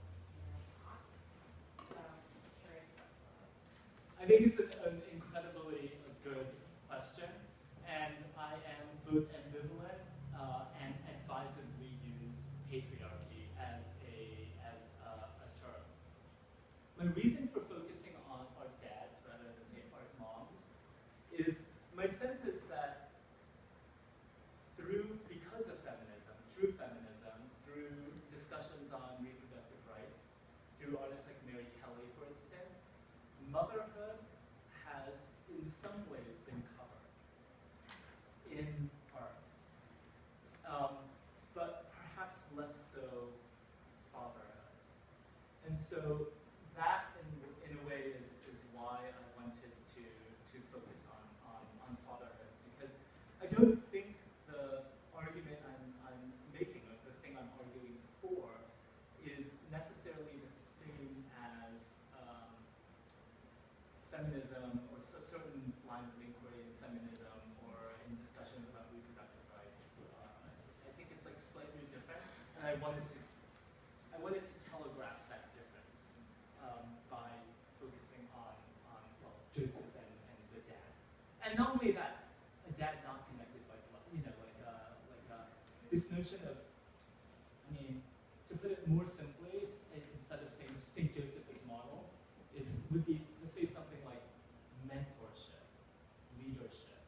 not. So I'm curious about that. I think it's an incredibly good question, and I am both ambivalent and advisedly use patriarchy as a term. My reason for focusing on art dads rather than say art moms is my sense is that because of feminism, through discussions on reproductive rights, through artists like Mary Kelly, for instance, motherhood has in some ways been covered in art, but perhaps less so fatherhood. And so that, in a way, is why I wanted to focus on fatherhood, because I don't think the argument I'm making, or the thing I'm arguing for, is necessarily the same as feminism or certain lines of inquiry in feminism or in discussions about reproductive rights. I think it's like slightly different, and I wanted to telegraph that difference by focusing on well, Joseph and the dad, and not only that, a dad not connected by blood. This notion of, I mean, to put it more simply, instead of saying St. Joseph as model, would be to say something like mentorship, leadership,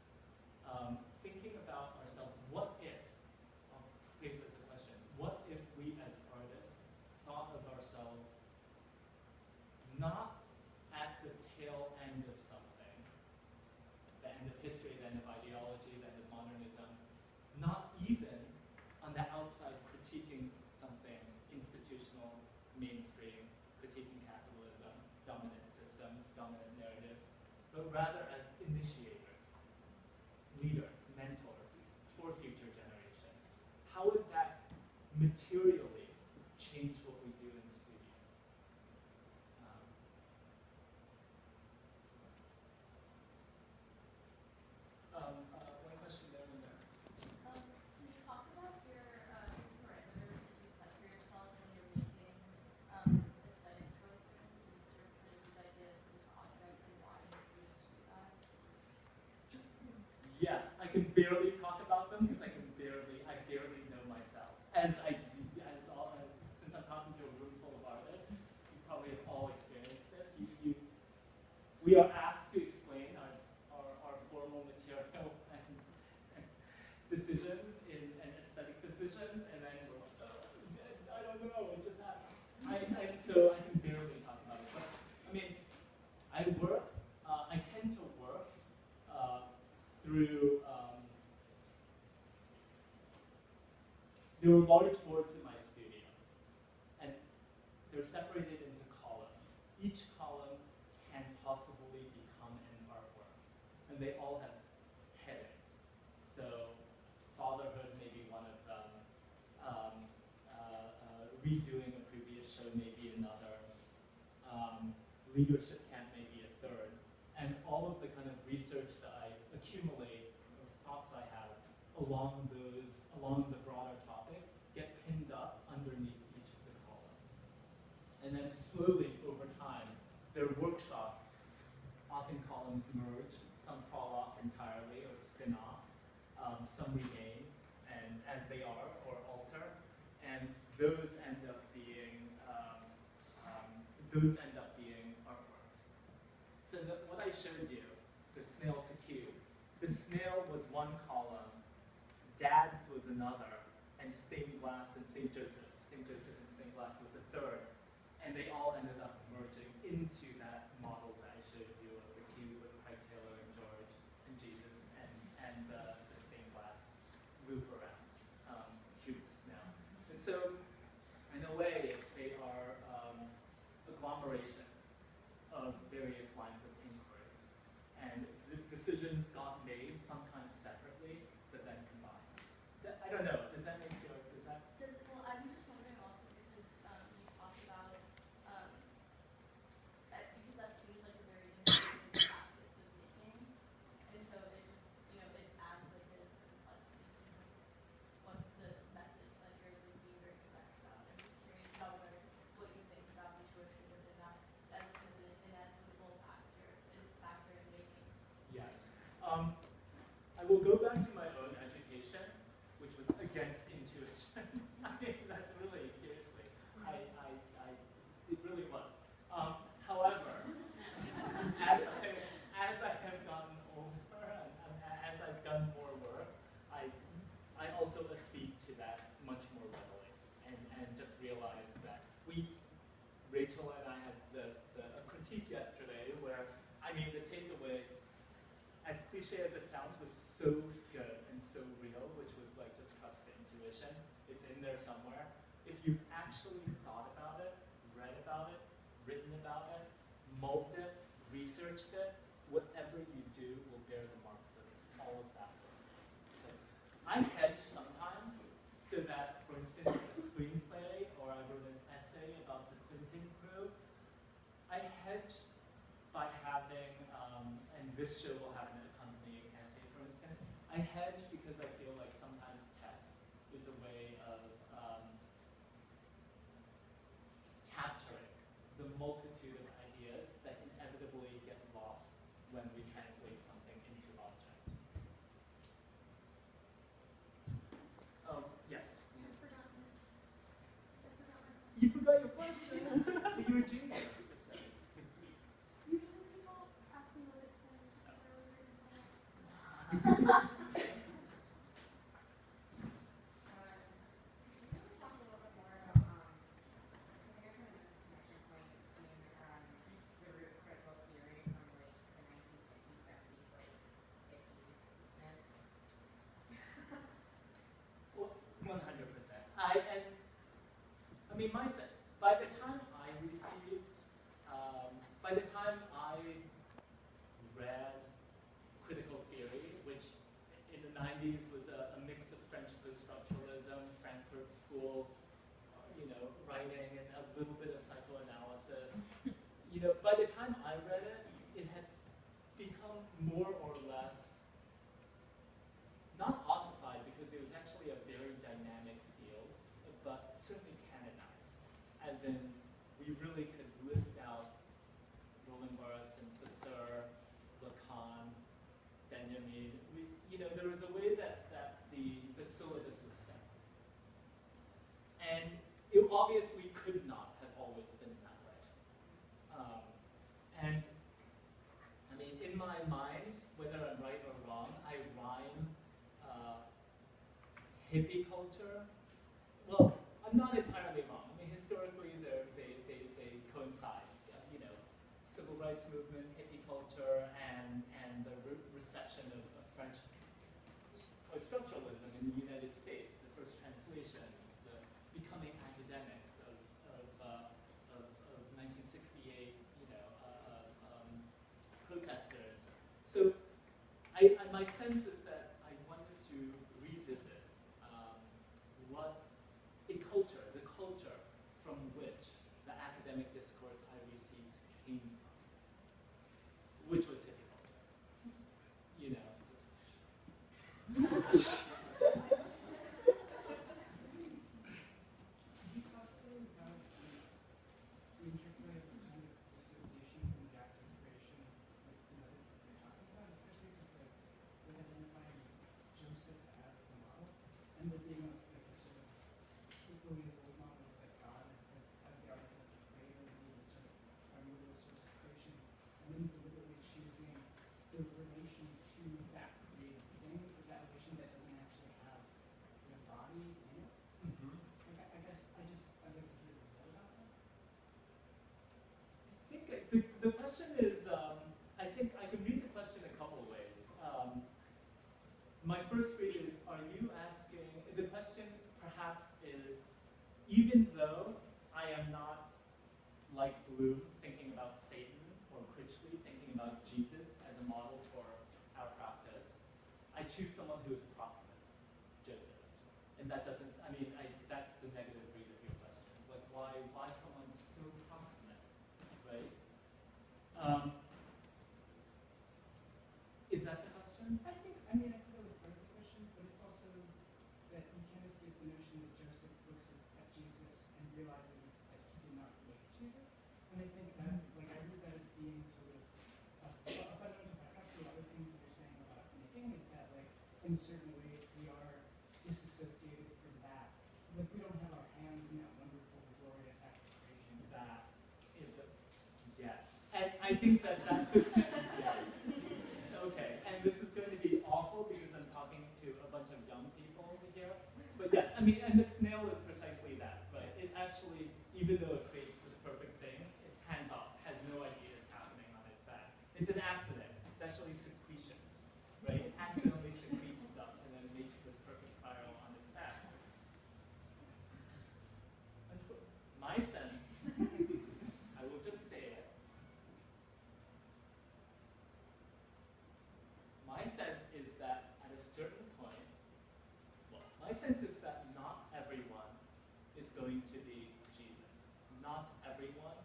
thinking about ourselves. What if, I'll phrase it as a question, what if we as artists thought of ourselves not at the tail end of something, the end of history, the end of ideology, the end of modernism, not even on the outside critiquing something institutional, mainstream, critiquing capitalism, dominant systems, dominant narratives, but rather as initiators, leaders, mentors for future generations. How would that materially change what we do in studio? One question there and there. Can you talk about your parameters that you set for yourself when you're making aesthetic choices and sort of putting these ideas into objects, and why you choose to do that? Yes, I can barely talk about them because I barely know myself, as there are large boards in my studio, and they're separated into columns. Each column can possibly become an artwork, and they all have headings. So fatherhood may be one of them, redoing a previous show may be another, leadership camp may be a third, and all of the kind of research that I accumulate or thoughts I have along the broader topic get pinned up underneath each of the columns. And then slowly over time, their workshop, often columns merge, some fall off entirely or spin off, some remain and as they are or alter, and those end up being artworks. So what I showed you, the snail to cube, the snail was one column, Dad's was another, and stained glass and St. Joseph and stained glass was a third, and they all ended up merging into that model that I showed you of the cube with Craig Taylor and George and Jesus and the stained glass loop around cube to snail. And so, in a way, they are agglomerations of various lines of inquiry. And the decisions got made sometimes separately, but then combined. I don't know, does that make you, Well, I'm just wondering also because you talked about, because that seems like a very integrated practice of making, and so it just, it adds like a complexity to what the message that you're like being very direct about. I'm just curious about what you think about intuition within that as kind of an inevitable factor in making. yes. I will go back to my own education, which was against intuition. I mean, that's really, seriously, it really was. However, as I have gotten older and as I've done more work, I also accede to that much more readily and just realized that Rachel and I had a critique yesterday where, I mean, the takeaway, as cliche as it sounds, was so good and so real, which was like just trust the intuition. It's in there somewhere. If you've actually thought about it, read about it, written about it, mulled it, researched it, whatever you do will bear the marks of all of that work. So I hedge sometimes so that, for instance, a screenplay or I wrote an essay about the Clinton crew, I hedge by having, and this show will have an accompanying essay, for instance, I hedge because I feel like sometimes text is a way of capturing the multitude of ideas that inevitably get lost when we translate something into object. Yes? I forgot my You forgot your question? You're a genius. Usually people ask me what it says because I was reading something. Can you talk a little bit more about, so I guess kind of this connection point between the root critical theory from like the 1960s, 70s, like hippie-ness? Well, 100%. I mean, my sense, by the time I read critical theory, which in the 90s was a mix of French post-structuralism, Frankfurt School, writing, and a little bit of psychoanalysis. By the time I read it, it had become more or less not ossified because it was actually a very dynamic field, but certainly canonized, as in we really could list out Roland Barthes and Saussure, Lacan, Benjamin. There was a way that the syllabus was set. And it obviously could not have always been that way. And I mean, in my mind, whether I'm right or wrong, I rhyme hippie culture. Well, I'm not entirely wrong. I mean, historically, they coincide. Civil rights movement, hippie culture, and the reception of French post-structuralism in the United States, the first translations, my sense is that I wanted to revisit what the culture from which the academic discourse I received came from, which was hippie culture. You know. Can you talk a little about the interplay of the kind of dissociation from the act of creation with the other things they're talking about, especially because like with identifying Joseph as the model and there being like a sort of equally as old model of like God as the artist, as the creator, and being sort of primordial source of creation, and then deliberately choosing the relation to that creative thing, but that relation that doesn't actually have a body in it. Like, I guess I'd like to hear more about that. I think the question is, I think I can read the question a couple of ways. My first read is, are you asking, the question perhaps is, even though I am not like Bloom thinking about Satan or Critchley thinking about Jesus as a model for our practice, I choose someone who is proximate, Joseph. And that doesn't, I mean, that's the negative read of your question. Like, why someone so proximate, right? Is that the question? I think that was part of the question, but it's also that you can't escape the notion that Joseph looks at Jesus and realizes that he did not make Jesus. And I think that, like, I read that as being sort of a fundamental backdrop to other things that you're saying about making, is that, like, in a certain way, we are disassociated from that. Like, we don't have our hands in that wonderful, glorious act of creation. That is a yes. And I think that is yes. Okay, and this is going to be awful because I'm talking to a bunch of young people here. But yes, I mean, and the snail is precisely that, right? It actually, even though it creates this perfect thing, it hands off, has no idea it's happening on its back. It's an accident. It's actually secretions, right? It accidentally secretes stuff and then makes this perfect spiral on its back. And so my sense, I will just say it, my sense is that at a certain point, well, my sense is that not everyone is going to be Jesus. Not everyone,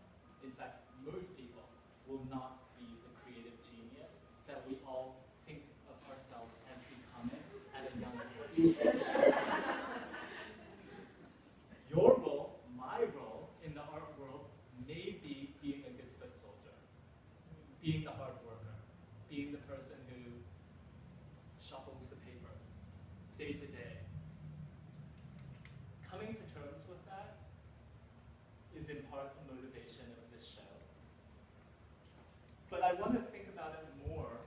in fact, most people will not be the creative genius that we all think of ourselves as becoming at a young age. Your role, my role in the art world may be being a good foot soldier, being the hard worker, being the person who shuffles the papers day to day. Coming to terms with that is in part a motivation of this show. But I want to think about it more,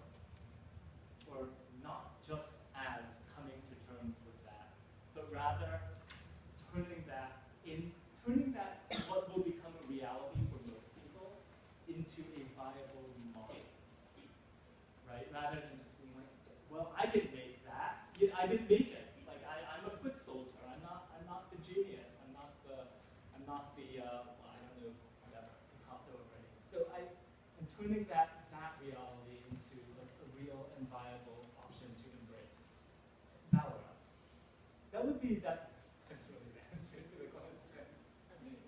or not just as coming to terms with that, but rather turning that what will become a reality for most people into a viable model. Right? Rather than just being like, well, I didn't make that. I didn't make it. Like I'm a foot soldier. I'm not the genius. I'm not the well, I don't know, whatever, Picasso already. So I'm turning that reality into a real and viable option to embrace. Valorize. That would be that. That's really the answer to the question. I mean.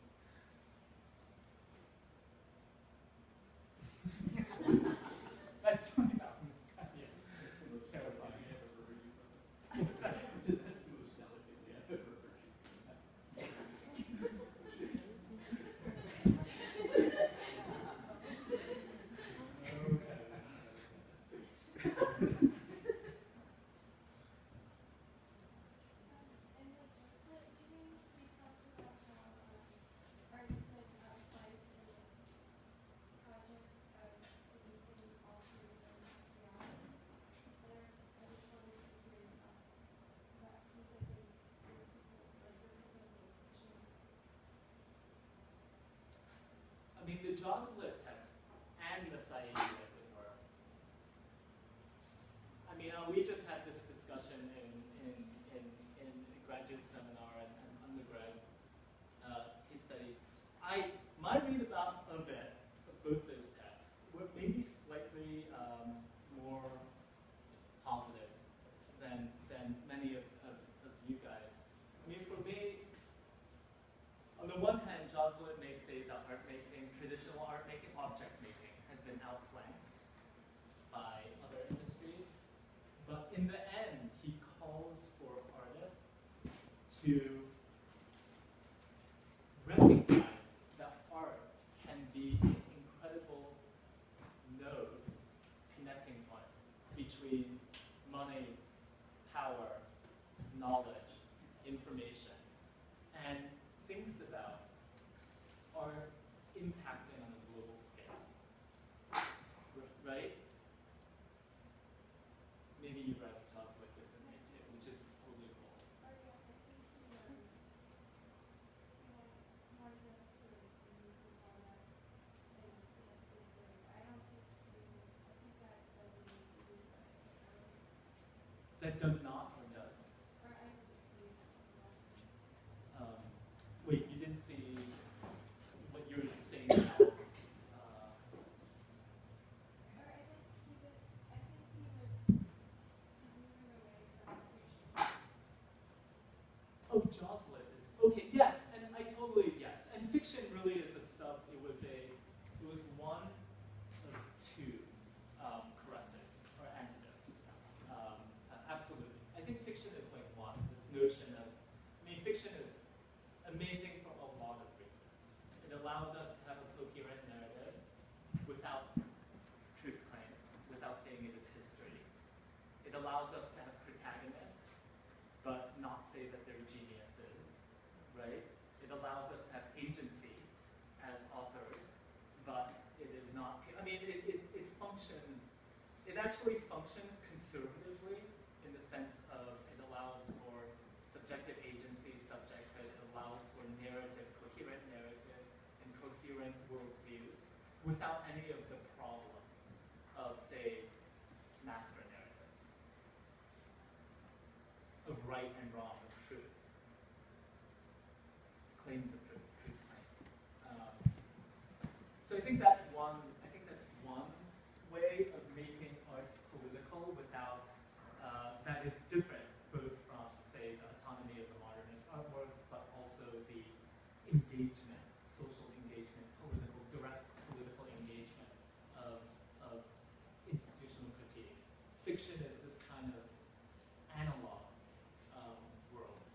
That's my balance. Yeah. It's terrifying. What's that? That's the most delicate thing I've ever heard you do. And with Joseph, he talks about how artists could apply to this project of producing all three of them realities. And I just wanted to hear your thoughts about, since I think your people, like your people as a fiction. I mean, the John's Lit text and the Saidi, as it were. I mean, we just had this discussion in a graduate seminar and undergrad case studies. My read of both those texts, were maybe slightly more positive. in the end, he calls for artists to recognize that art can be an incredible node, connecting point between money, power, knowledge, information, and thinks about art impacting on a global scale. Right? Maybe you read Jocelyn differently too, which is totally cool. Oh yeah, I think Marcus would loosely call that an connected wave. I don't think I think that doesn't include what I said earlier. That does not or does? Or I didn't see that one. Wait, you didn't see what you were saying about, Or I guess he did, I think he's moving away from fiction. oh, Jocelyn is, okay, yes, and I totally, yes. And fiction really is a it was one of two correctives or antidotes. Absolutely. I think fiction is like one, this notion of, fiction is amazing for a lot of reasons. It allows us to have a coherent narrative without truth claim, without saying it is history. It allows us to have protagonists, but not say that they're geniuses, right? It allows us to have agency as authors, but it is not, it functions, it actually functions conservatively in the sense of it allows for subjective agency, subjecthood, it allows for coherent narrative, and coherent worldviews without any of the problems of, say, master narratives, of right and wrong, of truth, claims of truth, truth claims. So I think that's one way of making art political without, that is different both from, say, the autonomy of the modernist artwork, but also the engagement, social engagement, direct political engagement of institutional critique. Fiction is this kind of analog world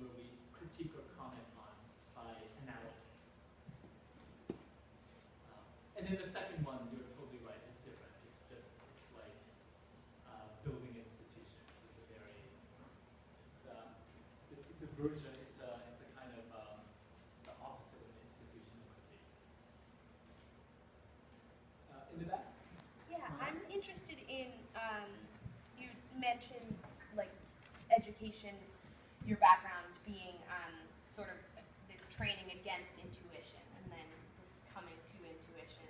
where we critique or comment on by analogy. And then the second one, you're totally right, is different. It's like building institutions. It's a very, it's a version. It's a kind of the opposite of institutional critique. In the back. Yeah, I'm interested in, you mentioned like education, your background being sort of this training against intuition, and then this coming to intuition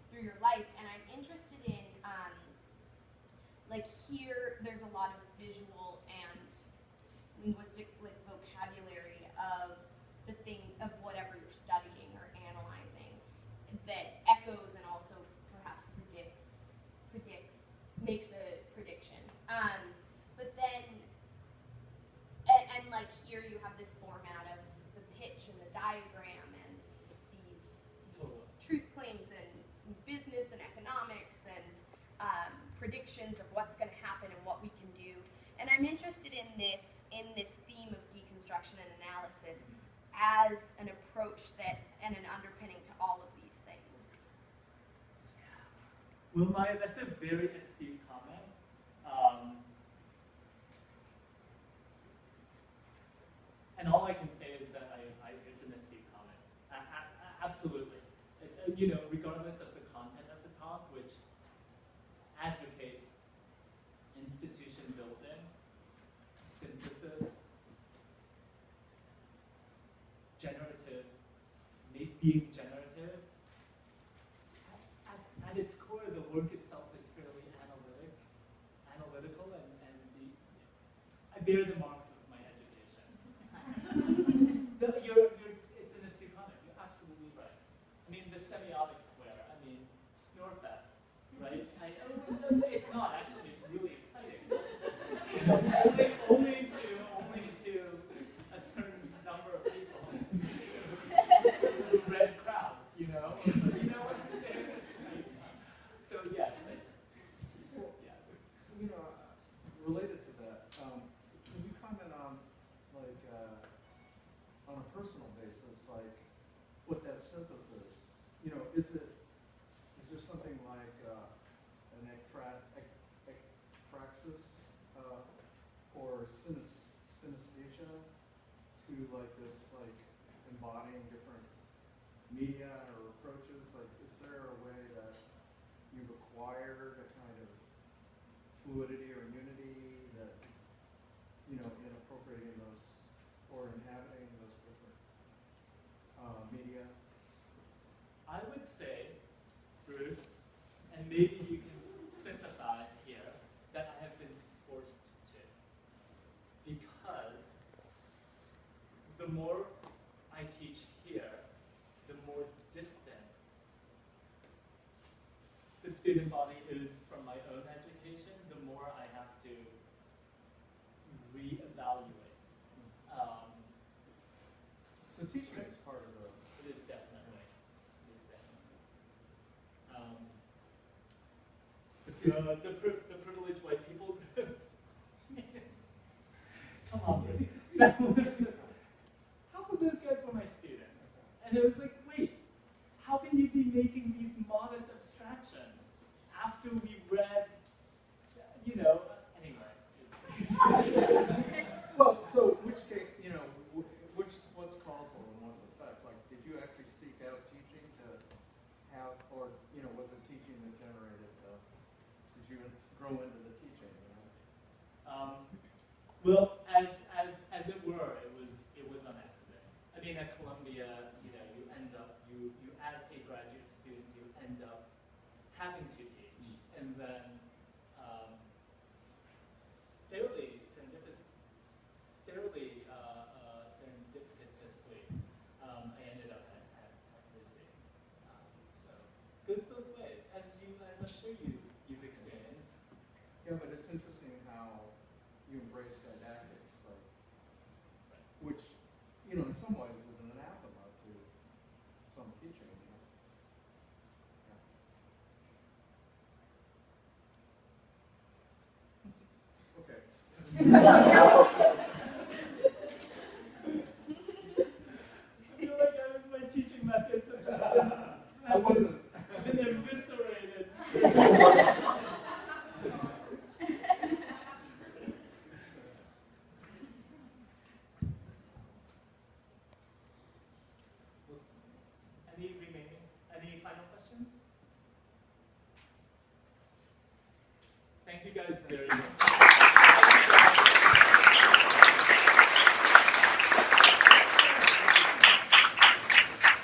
through your life. And I'm interested in, like here, there's a lot of visual and linguistic like vocabulary of the thing, of whatever you're studying or analyzing, that echoes and also perhaps makes a prediction. But then, and like here you have this format of the pitch and the diagram and these truth claims and business and economics and predictions of what's going to happen and what we can do. And I'm interested in this theme of deconstruction and analysis as an approach and an underpinning to all of these things. Well, Maya, that's a very astute comment. And all I can say is that it's an astute comment. Absolutely. Regardless of the content of the talk, which advocates institution building, synthesis, generative, being generative. At its core, the work itself is fairly analytical, and I bear the marks of my education. It's an astute comment. You're absolutely right. The semiotic square. Snorefest, right? It's not actually. It's really exciting. Only to a certain number of people who read Krauss. So you know what I'm saying? So yes, you know, is there something like an ekphraxis or synesthesia to like this, like embodying different media or approaches? Like, is there a way that you've acquired a kind of fluidity or unity that, you know, in appropriating those or inhabiting those different media? I would say, Bruce, and maybe you can sympathize here, that I have been forced to. Because the more I teach here, the more distant the student body is from my own education, the more I have to reevaluate. So teaching is part of the. It is definitely. It is definitely. The privileged white people group. Come on, Bruce. That was just, half of those guys were my students. And it was like, wait, how can you be making these modest abstractions after we read, you know, anyway. Well, so which case, you know, what's causal and what's effect? Like, did you actually seek out teaching to have, or, you know, was it teaching that generated, did you grow into the teaching, you know? Well, as it were, it was on accident. I mean, at Columbia, you know, you end up, you as a graduate student, you end up having to teach, and then fairly serendipitously, I ended up at Rhode. So goes both ways, as I'm sure you've experienced. Yeah, but it's interesting how you embrace didactics, like, which, you know, in some ways is an anathema to some teaching, you know. Yeah. Okay. I feel like that was my teaching methods have just I wasn't. been eviscerated. Any final questions? Thank you guys very much.